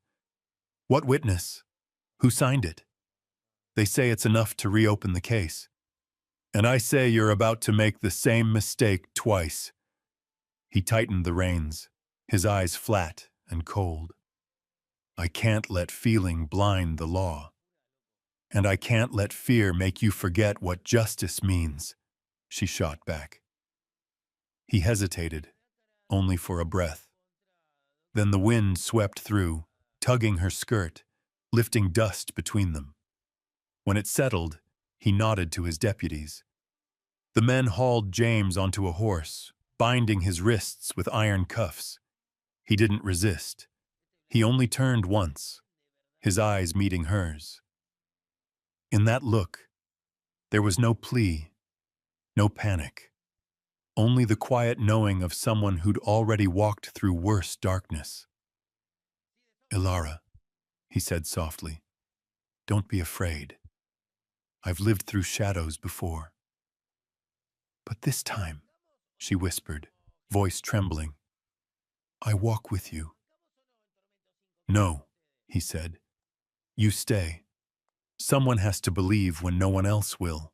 "What witness? Who signed it?" "They say it's enough to reopen the case." "And I say you're about to make the same mistake twice." He tightened the reins, his eyes flat and cold. "I can't let feeling blind the law. And I can't let fear make you forget what justice means," she shot back. He hesitated, only for a breath. Then the wind swept through, tugging her skirt, lifting dust between them. When it settled, he nodded to his deputies. The men hauled James onto a horse, binding his wrists with iron cuffs. He didn't resist. He only turned once, his eyes meeting hers. In that look, there was no plea, no panic, only the quiet knowing of someone who'd already walked through worse darkness. "Ilara," he said softly, "don't be afraid. I've lived through shadows before." "But this time," she whispered, voice trembling, "I walk with you." "No," he said, "you stay. Someone has to believe when no one else will."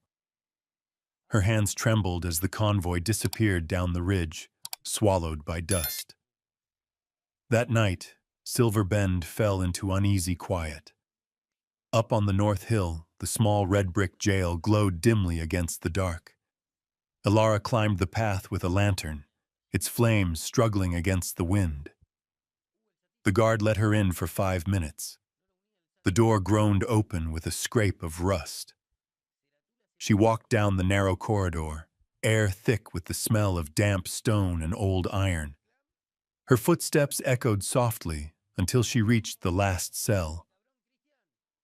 Her hands trembled as the convoy disappeared down the ridge, swallowed by dust. That night, Silver Bend fell into uneasy quiet. Up on the North Hill, the small red brick jail glowed dimly against the dark. Ilara climbed the path with a lantern, its flames struggling against the wind. The guard let her in for 5 minutes. The door groaned open with a scrape of rust. She walked down the narrow corridor, air thick with the smell of damp stone and old iron. Her footsteps echoed softly until she reached the last cell.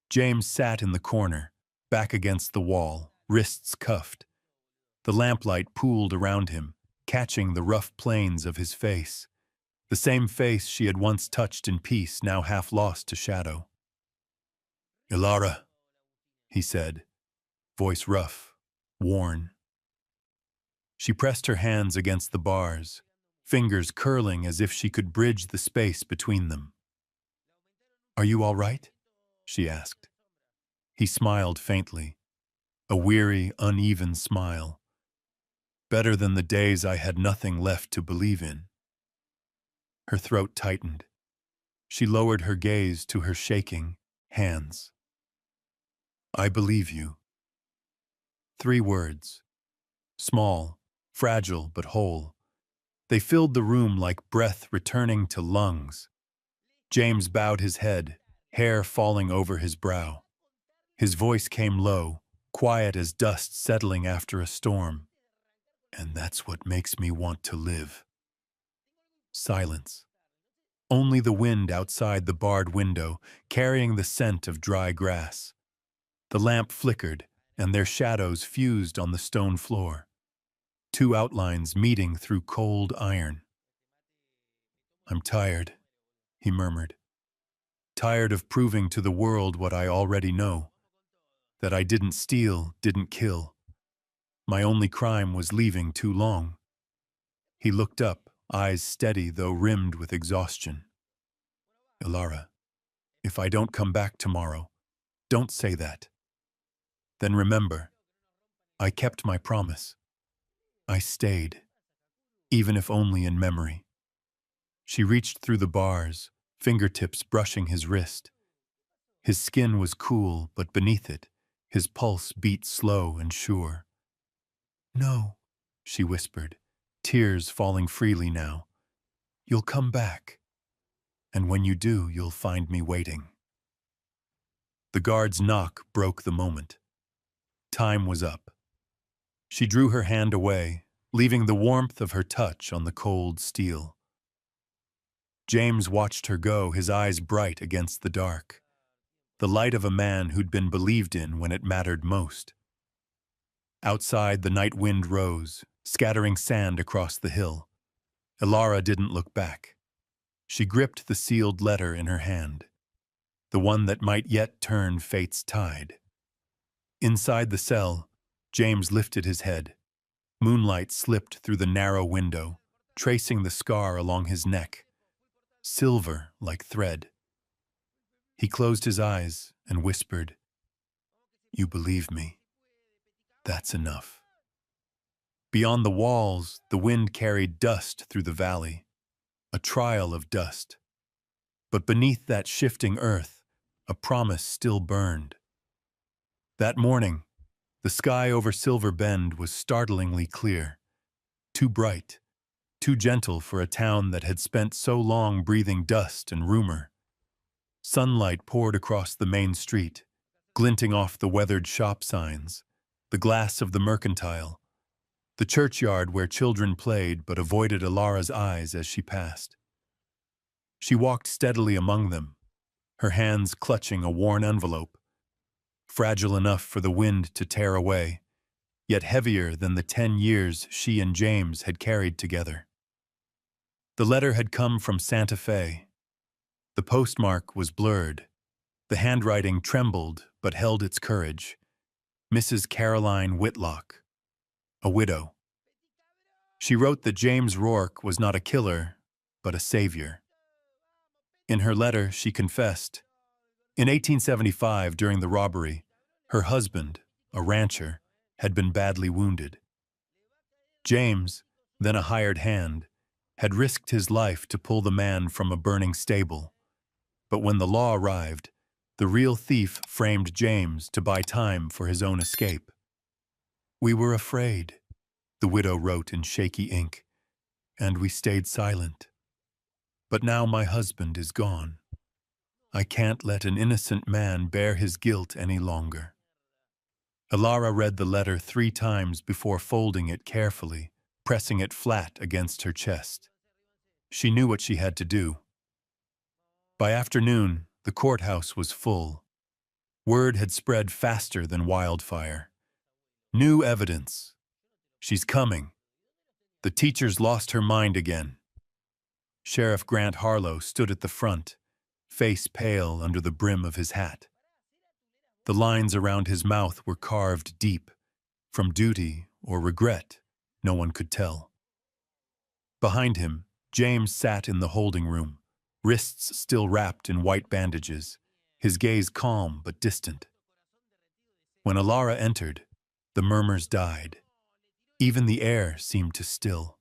James sat in the corner, back against the wall, wrists cuffed. The lamplight pooled around him, catching the rough planes of his face. The same face she had once touched in peace, now half lost to shadow. "Ilara," he said, voice rough, worn. She pressed her hands against the bars, fingers curling as if she could bridge the space between them. "Are you all right?" she asked. He smiled faintly, a weary, uneven smile. "Better than the days I had nothing left to believe in." Her throat tightened. She lowered her gaze to her shaking hands. "I believe you." 3 words. Small, fragile but whole. They filled the room like breath returning to lungs. James bowed his head, hair falling over his brow. His voice came low, quiet as dust settling after a storm. "And that's what makes me want to live." Silence. Only the wind outside the barred window, carrying the scent of dry grass. The lamp flickered, and their shadows fused on the stone floor. 2 outlines meeting through cold iron. "I'm tired," he murmured. "Tired of proving to the world what I already know. That I didn't steal, didn't kill. My only crime was leaving too long." He looked up, eyes steady though rimmed with exhaustion. "Ilara, if I don't come back tomorrow, don't say that. Then remember, I kept my promise. I stayed, even if only in memory." She reached through the bars, fingertips brushing his wrist. His skin was cool, but beneath it, his pulse beat slow and sure. "No," she whispered, tears falling freely now. "You'll come back. And when you do, you'll find me waiting." The guard's knock broke the moment. Time was up. She drew her hand away, leaving the warmth of her touch on the cold steel. James watched her go, his eyes bright against the dark. The light of a man who'd been believed in when it mattered most. Outside, the night wind rose, scattering sand across the hill. Ilara didn't look back. She gripped the sealed letter in her hand, the one that might yet turn fate's tide. Inside the cell, James lifted his head. Moonlight slipped through the narrow window, tracing the scar along his neck, silver like thread. He closed his eyes and whispered, "You believe me. That's enough." Beyond the walls, the wind carried dust through the valley, a trail of dust. But beneath that shifting earth, a promise still burned. That morning, the sky over Silver Bend was startlingly clear, too bright, too gentle for a town that had spent so long breathing dust and rumor. Sunlight poured across the main street, glinting off the weathered shop signs, the glass of the mercantile, the churchyard where children played but avoided Alara's eyes as she passed. She walked steadily among them, her hands clutching a worn envelope, fragile enough for the wind to tear away, yet heavier than the 10 years she and James had carried together. The letter had come from Santa Fe. The postmark was blurred. The handwriting trembled but held its courage. Mrs. Caroline Whitlock, a widow. She wrote that James Rourke was not a killer, but a savior. In her letter, she confessed. In 1875, during the robbery, her husband, a rancher, had been badly wounded. James, then a hired hand, had risked his life to pull the man from a burning stable. But when the law arrived, the real thief framed James to buy time for his own escape. "We were afraid," the widow wrote in shaky ink, "and we stayed silent. But now my husband is gone. I can't let an innocent man bear his guilt any longer." Alara read the letter 3 times before folding it carefully, pressing it flat against her chest. She knew what she had to do. By afternoon, the courthouse was full. Word had spread faster than wildfire. New evidence. She's coming. The teacher's lost her mind again. Sheriff Grant Harlow stood at the front, face pale under the brim of his hat. The lines around his mouth were carved deep, from duty or regret, no one could tell. Behind him, James sat in the holding room, wrists still wrapped in white bandages, his gaze calm but distant. When Alara entered, the murmurs died. Even the air seemed to still.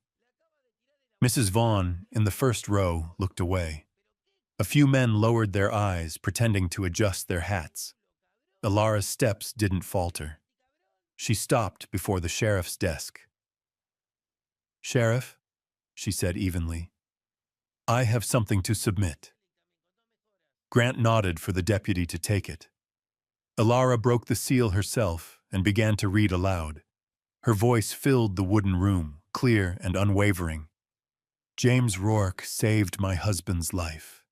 Mrs. Vaughn, in the first row, looked away. A few men lowered their eyes, pretending to adjust their hats. Alara's steps didn't falter. She stopped before the sheriff's desk. "Sheriff," she said evenly, "I have something to submit." Grant nodded for the deputy to take it. Alara broke the seal herself and began to read aloud. Her voice filled the wooden room, clear and unwavering. "James Rourke saved my husband's life.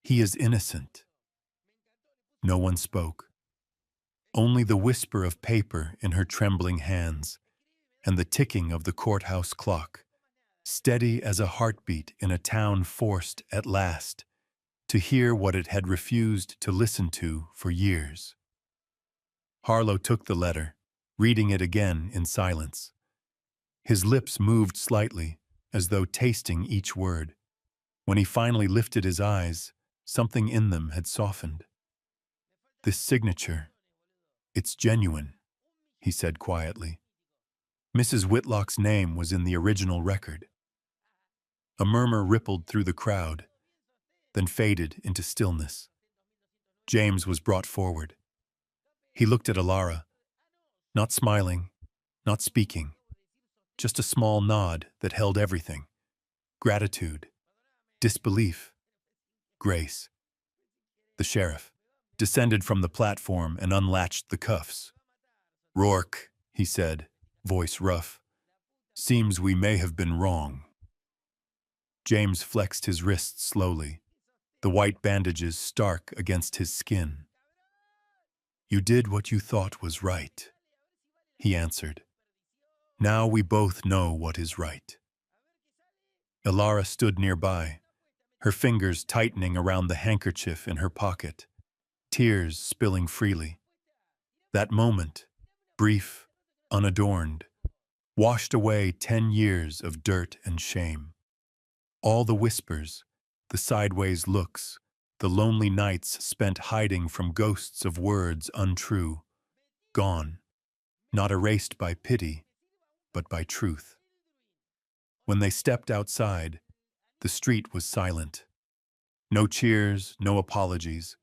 He is innocent." No one spoke. Only the whisper of paper in her trembling hands and the ticking of the courthouse clock, steady as a heartbeat in a town forced, at last, to hear what it had refused to listen to for years. Harlow took the letter, reading it again in silence. His lips moved slightly, as though tasting each word. When he finally lifted his eyes, something in them had softened. "This signature, it's genuine," he said quietly. Mrs. Whitlock's name was in the original record. A murmur rippled through the crowd, then faded into stillness. James was brought forward. He looked at Alara, not smiling, not speaking, just a small nod that held everything: gratitude, disbelief, grace. The sheriff descended from the platform and unlatched the cuffs. "Rourke," he said, voice rough, "seems we may have been wrong." James flexed his wrists slowly, the white bandages stark against his skin. "You did what you thought was right," he answered. "Now we both know what is right." Alara stood nearby, her fingers tightening around the handkerchief in her pocket, tears spilling freely. That moment, brief, unadorned, washed away 10 years of dirt and shame. All the whispers, the sideways looks, the lonely nights spent hiding from ghosts of words untrue, gone, not erased by pity, but by truth. When they stepped outside, the street was silent. No cheers, no apologies,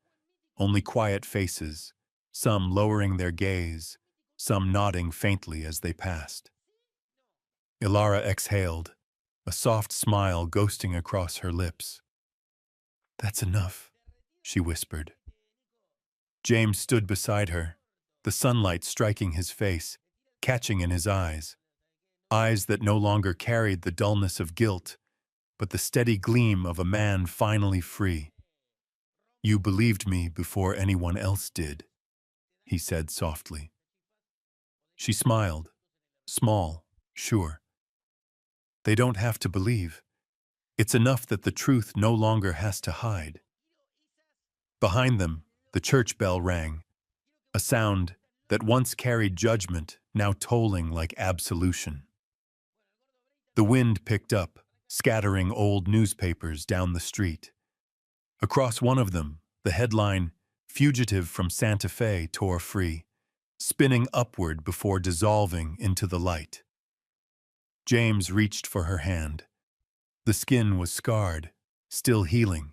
only quiet faces, some lowering their gaze, some nodding faintly as they passed. Alara exhaled, a soft smile ghosting across her lips. "That's enough," she whispered. James stood beside her, the sunlight striking his face, catching in his eyes. eyes that no longer carried the dullness of guilt, but the steady gleam of a man finally free. "You believed me before anyone else did," he said softly. She smiled, small, sure. They don't have to believe. It's enough that the truth no longer has to hide. Behind them, the church bell rang, a sound that once carried judgment, now tolling like absolution. The wind picked up, scattering old newspapers down the street. Across one of them, the headline, "Fugitive from Santa Fe," tore free, spinning upward before dissolving into the light. James reached for her hand. The skin was scarred, still healing,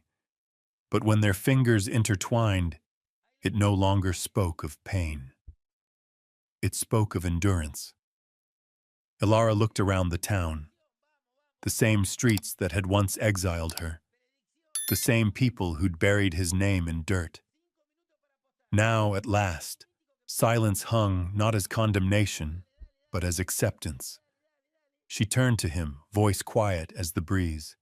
but when their fingers intertwined, it no longer spoke of pain. It spoke of endurance. Ilara looked around the town, the same streets that had once exiled her, the same people who'd buried his name in dirt. Now, at last, silence hung not as condemnation, but as acceptance. She turned to him, voice quiet as the breeze.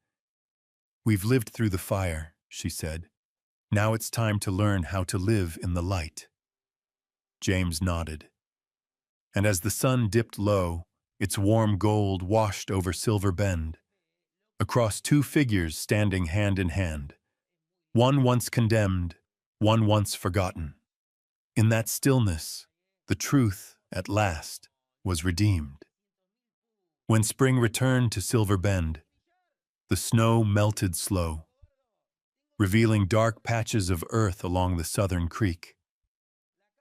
"We've lived through the fire," she said. "Now it's time to learn how to live in the light." James nodded. And as the sun dipped low, its warm gold washed over Silver Bend, across two figures standing hand in hand, one once condemned, one once forgotten. In that stillness, the truth, at last, was redeemed. When spring returned to Silver Bend, the snow melted slow, revealing dark patches of earth along the southern creek.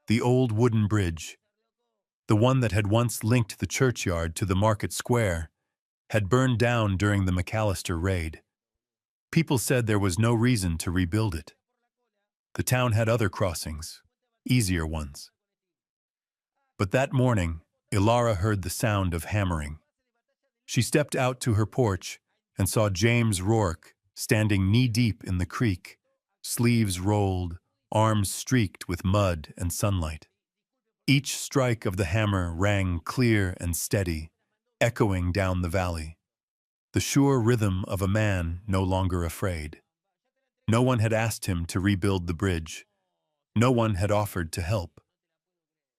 The old wooden bridge, the one that had once linked the churchyard to the market square, had burned down during the McAllister raid. People said there was no reason to rebuild it. The town had other crossings, easier ones. But that morning, Ilara heard the sound of hammering. She stepped out to her porch and saw James Rourke standing knee-deep in the creek, sleeves rolled, arms streaked with mud and sunlight. Each strike of the hammer rang clear and steady, echoing down the valley, the sure rhythm of a man no longer afraid. No one had asked him to rebuild the bridge. No one had offered to help.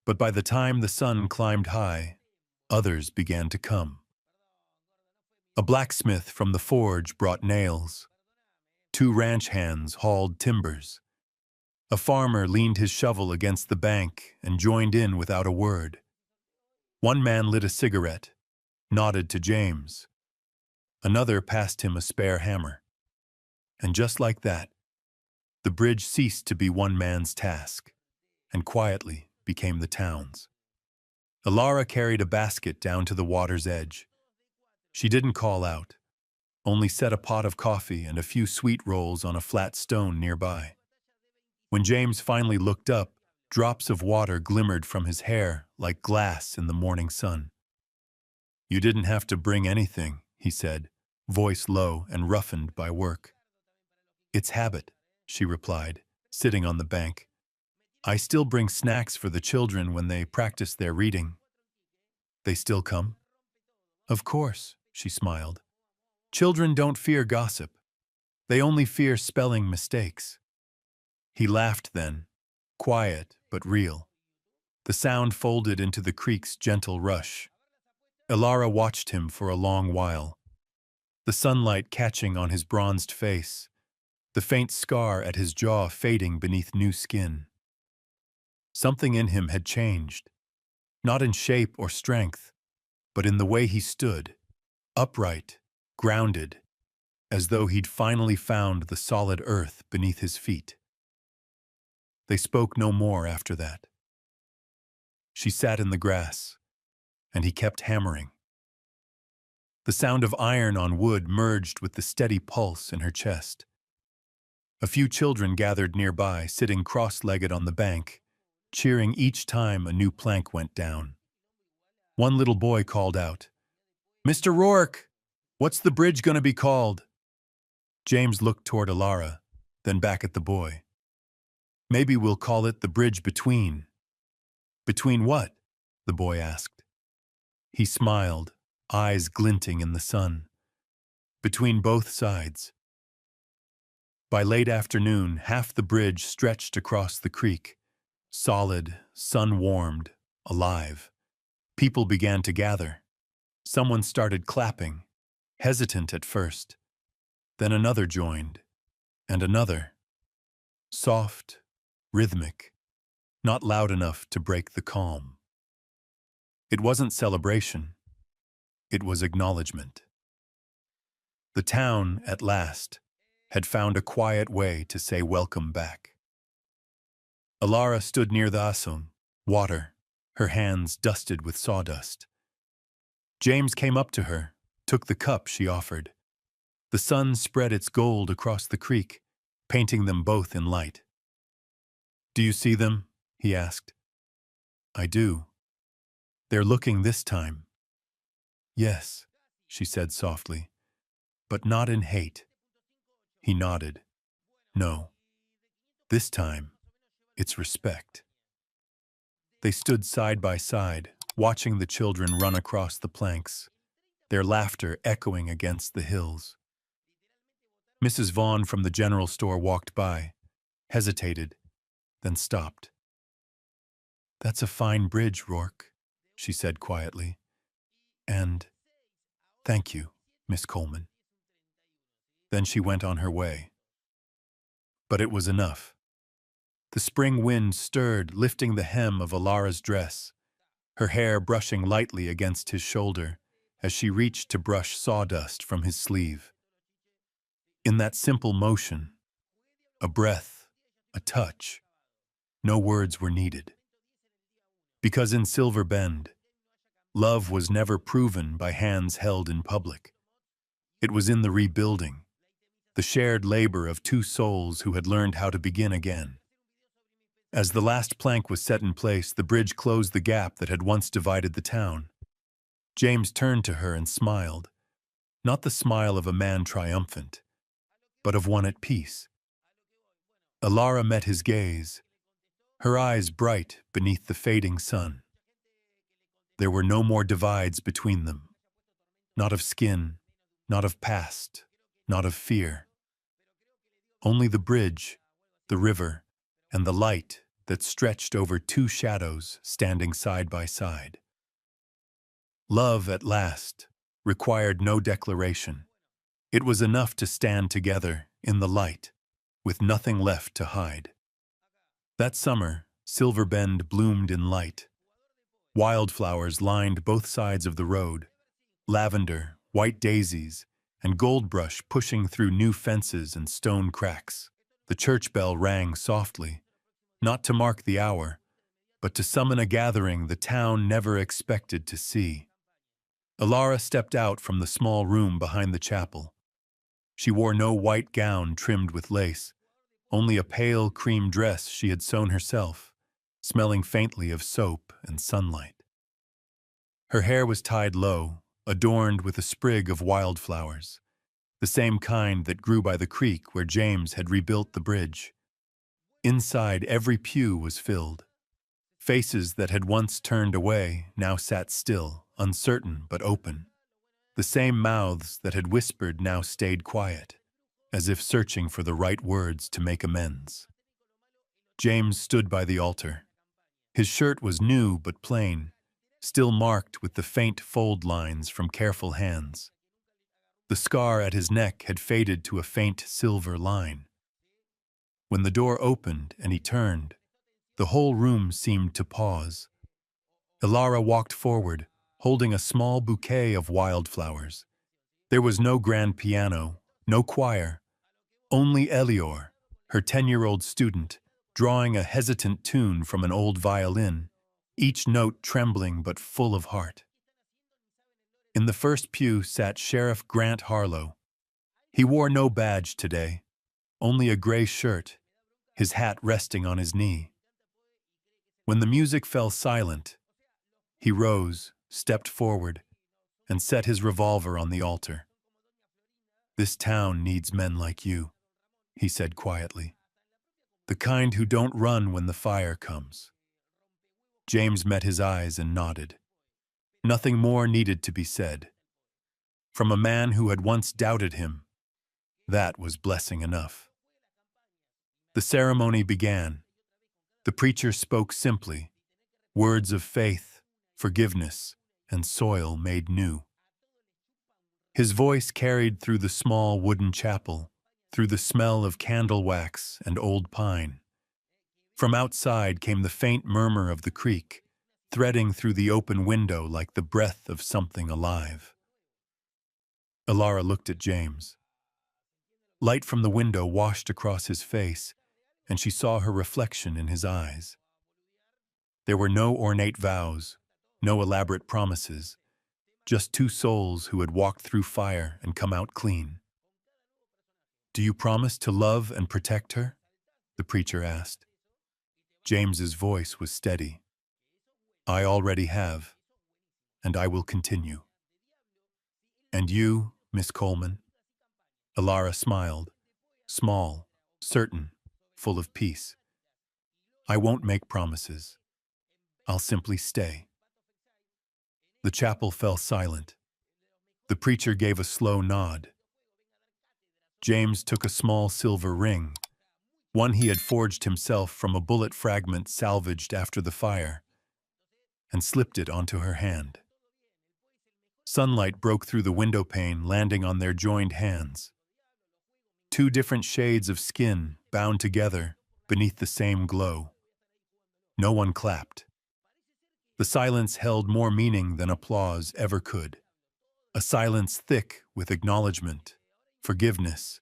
But by the time the sun climbed high, others began to come. A blacksmith from the forge brought nails. 2 ranch hands hauled timbers. A farmer leaned his shovel against the bank and joined in without a word. One man lit a cigarette, nodded to James. Another passed him a spare hammer. And just like that, the bridge ceased to be one man's task, and quietly became the town's. Ilara carried a basket down to the water's edge. She didn't call out, only set a pot of coffee and a few sweet rolls on a flat stone nearby. When James finally looked up, drops of water glimmered from his hair like glass in the morning sun. "You didn't have to bring anything," he said, voice low and roughened by work. "It's habit," she replied, sitting on the bank. "I still bring snacks for the children when they practice their reading." "They still come?" "Of course," she smiled. "Children don't fear gossip. They only fear spelling mistakes." He laughed then, quiet but real. The sound folded into the creek's gentle rush. Ilara watched him for a long while, the sunlight catching on his bronzed face, the faint scar at his jaw fading beneath new skin. Something in him had changed, not in shape or strength, but in the way he stood, upright, grounded, as though he'd finally found the solid earth beneath his feet. They spoke no more after that. She sat in the grass, and he kept hammering. The sound of iron on wood merged with the steady pulse in her chest. A few children gathered nearby, sitting cross-legged on the bank, cheering each time a new plank went down. One little boy called out, "Mr. Rourke, what's the bridge going to be called?" James looked toward Ilara, then back at the boy. "Maybe we'll call it the bridge between." "Between what?" the boy asked. He smiled, eyes glinting in the sun. Between both sides. By late afternoon, half the bridge stretched across the creek, solid, sun-warmed, alive. People began to gather. Someone started clapping, hesitant at first. Then another joined, and another. Soft, rhythmic, not loud enough to break the calm. It wasn't celebration. It was acknowledgement. The town, at last, had found a quiet way to say welcome back. Alara stood near the asung, water, her hands dusted with sawdust. James came up to her, took the cup she offered. The sun spread its gold across the creek, painting them both in light. "Do you see them?" he asked. "I do. They're looking this time." "Yes," she said softly, "but not in hate." He nodded. "No. This time, it's respect." They stood side by side, watching the children run across the planks, their laughter echoing against the hills. Mrs. Vaughn from the general store walked by, hesitated, then stopped. "That's a fine bridge, Rourke," she said quietly. "And thank you, Miss Coleman." Then she went on her way. But it was enough. The spring wind stirred, lifting the hem of Alara's dress, her hair brushing lightly against his shoulder as she reached to brush sawdust from his sleeve. In that simple motion, a breath, a touch, no words were needed. Because in Silver Bend, love was never proven by hands held in public. It was in the rebuilding, the shared labor of two souls who had learned how to begin again. As the last plank was set in place, the bridge closed the gap that had once divided the town. James turned to her and smiled, not the smile of a man triumphant, but of one at peace. Alara met his gaze, her eyes bright beneath the fading sun. There were no more divides between them, not of skin, not of past, not of fear. Only the bridge, the river, and the light that stretched over two shadows standing side by side. Love, at last, required no declaration. It was enough to stand together in the light, with nothing left to hide. That summer, Silver Bend bloomed in light. Wildflowers lined both sides of the road, lavender, white daisies, and goldbrush pushing through new fences and stone cracks. The church bell rang softly, not to mark the hour, but to summon a gathering the town never expected to see. Alara stepped out from the small room behind the chapel. She wore no white gown trimmed with lace, only a pale cream dress she had sewn herself, smelling faintly of soap and sunlight. Her hair was tied low, adorned with a sprig of wildflowers, the same kind that grew by the creek where James had rebuilt the bridge. Inside, every pew was filled. Faces that had once turned away now sat still, uncertain but open. The same mouths that had whispered now stayed quiet, as if searching for the right words to make amends. James stood by the altar. His shirt was new but plain, still marked with the faint fold lines from careful hands. The scar at his neck had faded to a faint silver line. When the door opened and he turned, the whole room seemed to pause. Alara walked forward, holding a small bouquet of wildflowers. There was no grand piano, no choir, only Elior, her 10-year-old student, drawing a hesitant tune from an old violin, each note trembling but full of heart. In the first pew sat Sheriff Grant Harlow. He wore no badge today, only a gray shirt, his hat resting on his knee. When the music fell silent, he rose, stepped forward, and set his revolver on the altar. "This town needs men like you," he said quietly. "The kind who don't run when the fire comes." James met his eyes and nodded. Nothing more needed to be said. from a man who had once doubted him. That was blessing enough. The ceremony began. The preacher spoke simply, words of faith, forgiveness, and soil made new. His voice carried through the small wooden chapel, through the smell of candle wax and old pine. From outside came the faint murmur of the creek, threading through the open window like the breath of something alive. Alara looked at James. Light from the window washed across his face, and she saw her reflection in his eyes. There were no ornate vows, no elaborate promises, just two souls who had walked through fire and come out clean. "Do you promise to love and protect her?" the preacher asked. James's voice was steady. "I already have, and I will continue." "And you, Miss Coleman?" Alara smiled, small, certain, full of peace. "I won't make promises. I'll simply stay." The chapel fell silent. The preacher gave a slow nod. James took a small silver ring, one he had forged himself from a bullet fragment salvaged after the fire, and slipped it onto her hand. Sunlight broke through the window pane, landing on their joined hands. Two different shades of skin bound together beneath the same glow. No one clapped. The silence held more meaning than applause ever could. A silence thick with acknowledgement, forgiveness,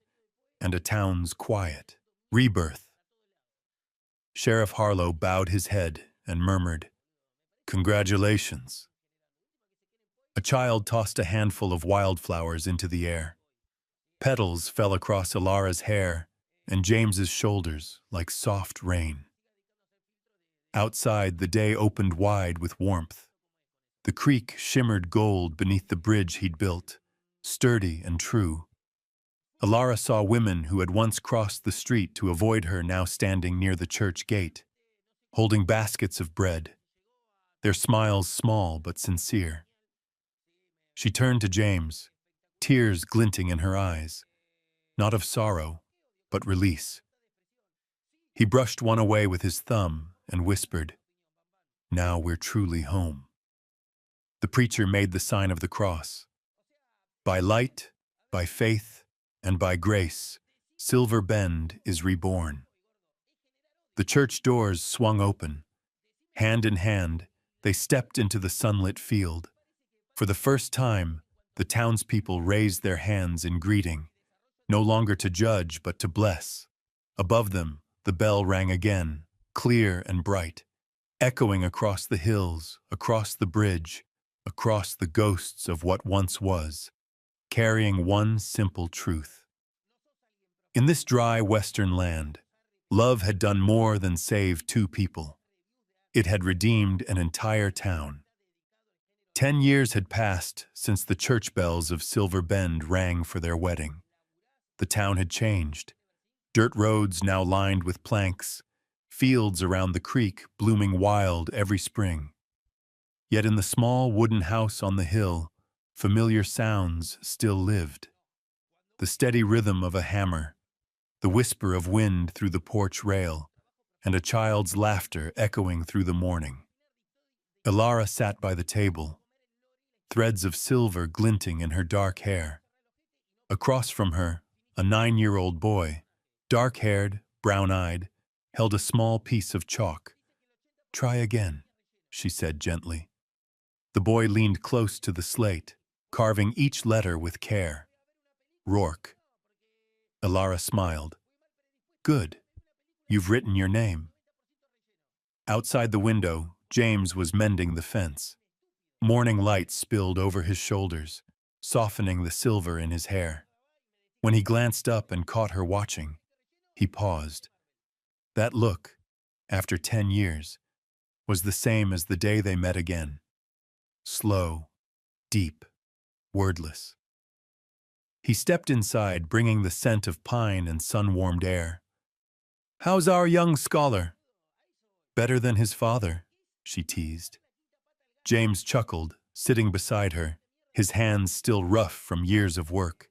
and a town's quiet rebirth. Sheriff Harlow bowed his head and murmured, "Congratulations." A child tossed a handful of wildflowers into the air. Petals fell across Alara's hair and James's shoulders like soft rain. Outside, the day opened wide with warmth. The creek shimmered gold beneath the bridge he'd built, sturdy and true. Alara saw women who had once crossed the street to avoid her now standing near the church gate, holding baskets of bread, their smiles small but sincere. She turned to James, tears glinting in her eyes, not of sorrow, but release. He brushed one away with his thumb and whispered, "Now we're truly home." The preacher made the sign of the cross. By light, by faith, and by grace, Silver Bend is reborn. The church doors swung open. Hand in hand, they stepped into the sunlit field. For the first time, the townspeople raised their hands in greeting, no longer to judge but to bless. Above them, the bell rang again, clear and bright, echoing across the hills, across the bridge, across the ghosts of what once was, carrying one simple truth. In this dry western land, love had done more than save two people. It had redeemed an entire town. 10 years had passed since the church bells of Silver Bend rang for their wedding. The town had changed. Dirt roads now lined with planks, fields around the creek blooming wild every spring. Yet in the small wooden house on the hill, familiar sounds still lived. The steady rhythm of a hammer, the whisper of wind through the porch rail, and a child's laughter echoing through the morning. Alara sat by the table, threads of silver glinting in her dark hair. Across from her, a 9-year-old boy, dark-haired, brown-eyed, held a small piece of chalk. "Try again," she said gently. The boy leaned close to the slate, carving each letter with care. "Rourke." Alara smiled. "Good. You've written your name." Outside the window, James was mending the fence. Morning light spilled over his shoulders, softening the silver in his hair. When he glanced up and caught her watching, he paused. That look, after 10 years, was the same as the day they met again. Slow, deep, wordless. He stepped inside, bringing the scent of pine and sun-warmed air. "How's our young scholar?" "Better than his father," she teased. James chuckled, sitting beside her, his hands still rough from years of work.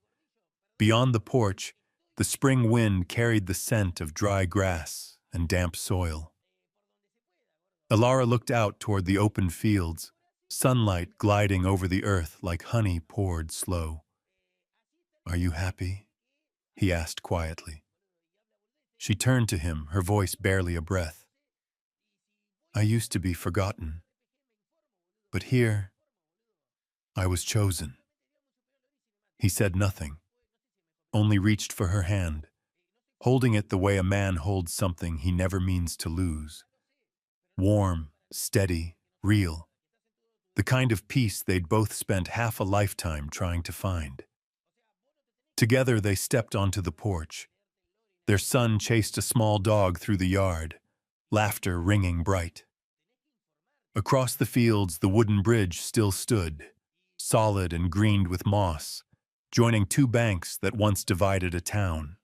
Beyond the porch, the spring wind carried the scent of dry grass and damp soil. Alara looked out toward the open fields, sunlight gliding over the earth like honey poured slow. "Are you happy?" he asked quietly. She turned to him, her voice barely a breath. "I used to be forgotten, but here I was chosen." He said nothing, only reached for her hand, holding it the way a man holds something he never means to lose. Warm, steady, real. The kind of peace they'd both spent half a lifetime trying to find. Together they stepped onto the porch. Their son chased a small dog through the yard, laughter ringing bright. Across the fields, the wooden bridge still stood, solid and greened with moss, joining two banks that once divided a town.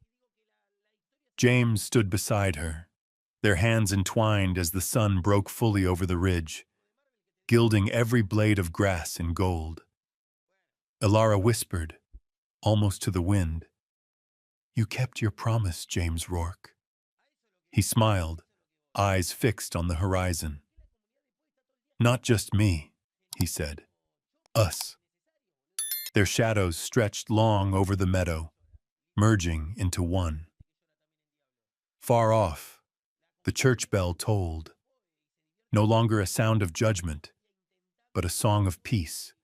James stood beside her, their hands entwined as the sun broke fully over the ridge, gilding every blade of grass in gold. Alara whispered, almost to the wind, "You kept your promise, James Rourke." He smiled, eyes fixed on the horizon. "Not just me," he said. "Us." Their shadows stretched long over the meadow, merging into one. Far off, the church bell tolled, no longer a sound of judgment, but a song of peace,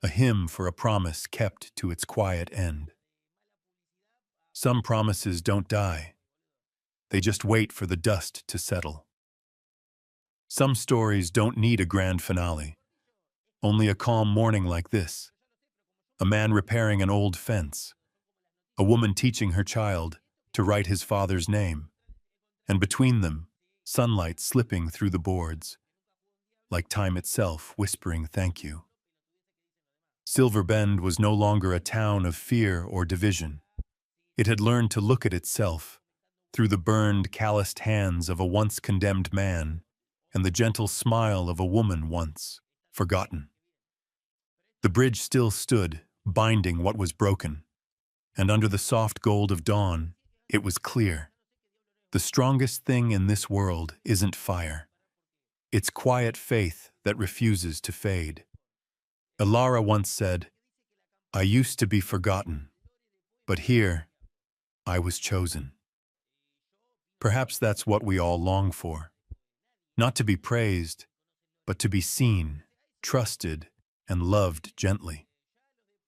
a hymn for a promise kept to its quiet end. Some promises don't die. They just wait for the dust to settle. Some stories don't need a grand finale, only a calm morning like this. A man repairing an old fence, a woman teaching her child to write his father's name, and between them, sunlight slipping through the boards, like time itself whispering thank you. Silver Bend was no longer a town of fear or division. It had learned to look at itself through the burned, calloused hands of a once condemned man and the gentle smile of a woman once forgotten. The bridge still stood, binding what was broken, and under the soft gold of dawn, it was clear. The strongest thing in this world isn't fire. It's quiet faith that refuses to fade. Alara once said, "I used to be forgotten, but here I was chosen." Perhaps that's what we all long for. Not to be praised, but to be seen, trusted, and loved gently.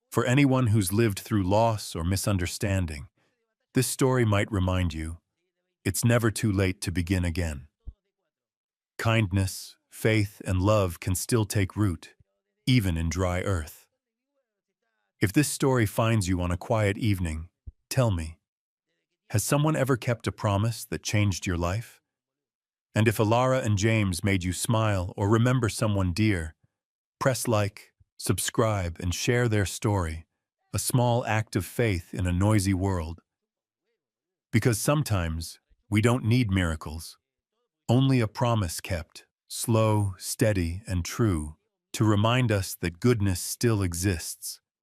For anyone who's lived through loss or misunderstanding, this story might remind you, it's never too late to begin again. Kindness, faith, and love can still take root, even in dry earth. If this story finds you on a quiet evening, tell me, has someone ever kept a promise that changed your life? And if Alara and James made you smile or remember someone dear, press like, subscribe, and share their story, a small act of faith in a noisy world. Because sometimes we don't need miracles, only a promise kept, slow, steady, and true, to remind us that goodness still exists,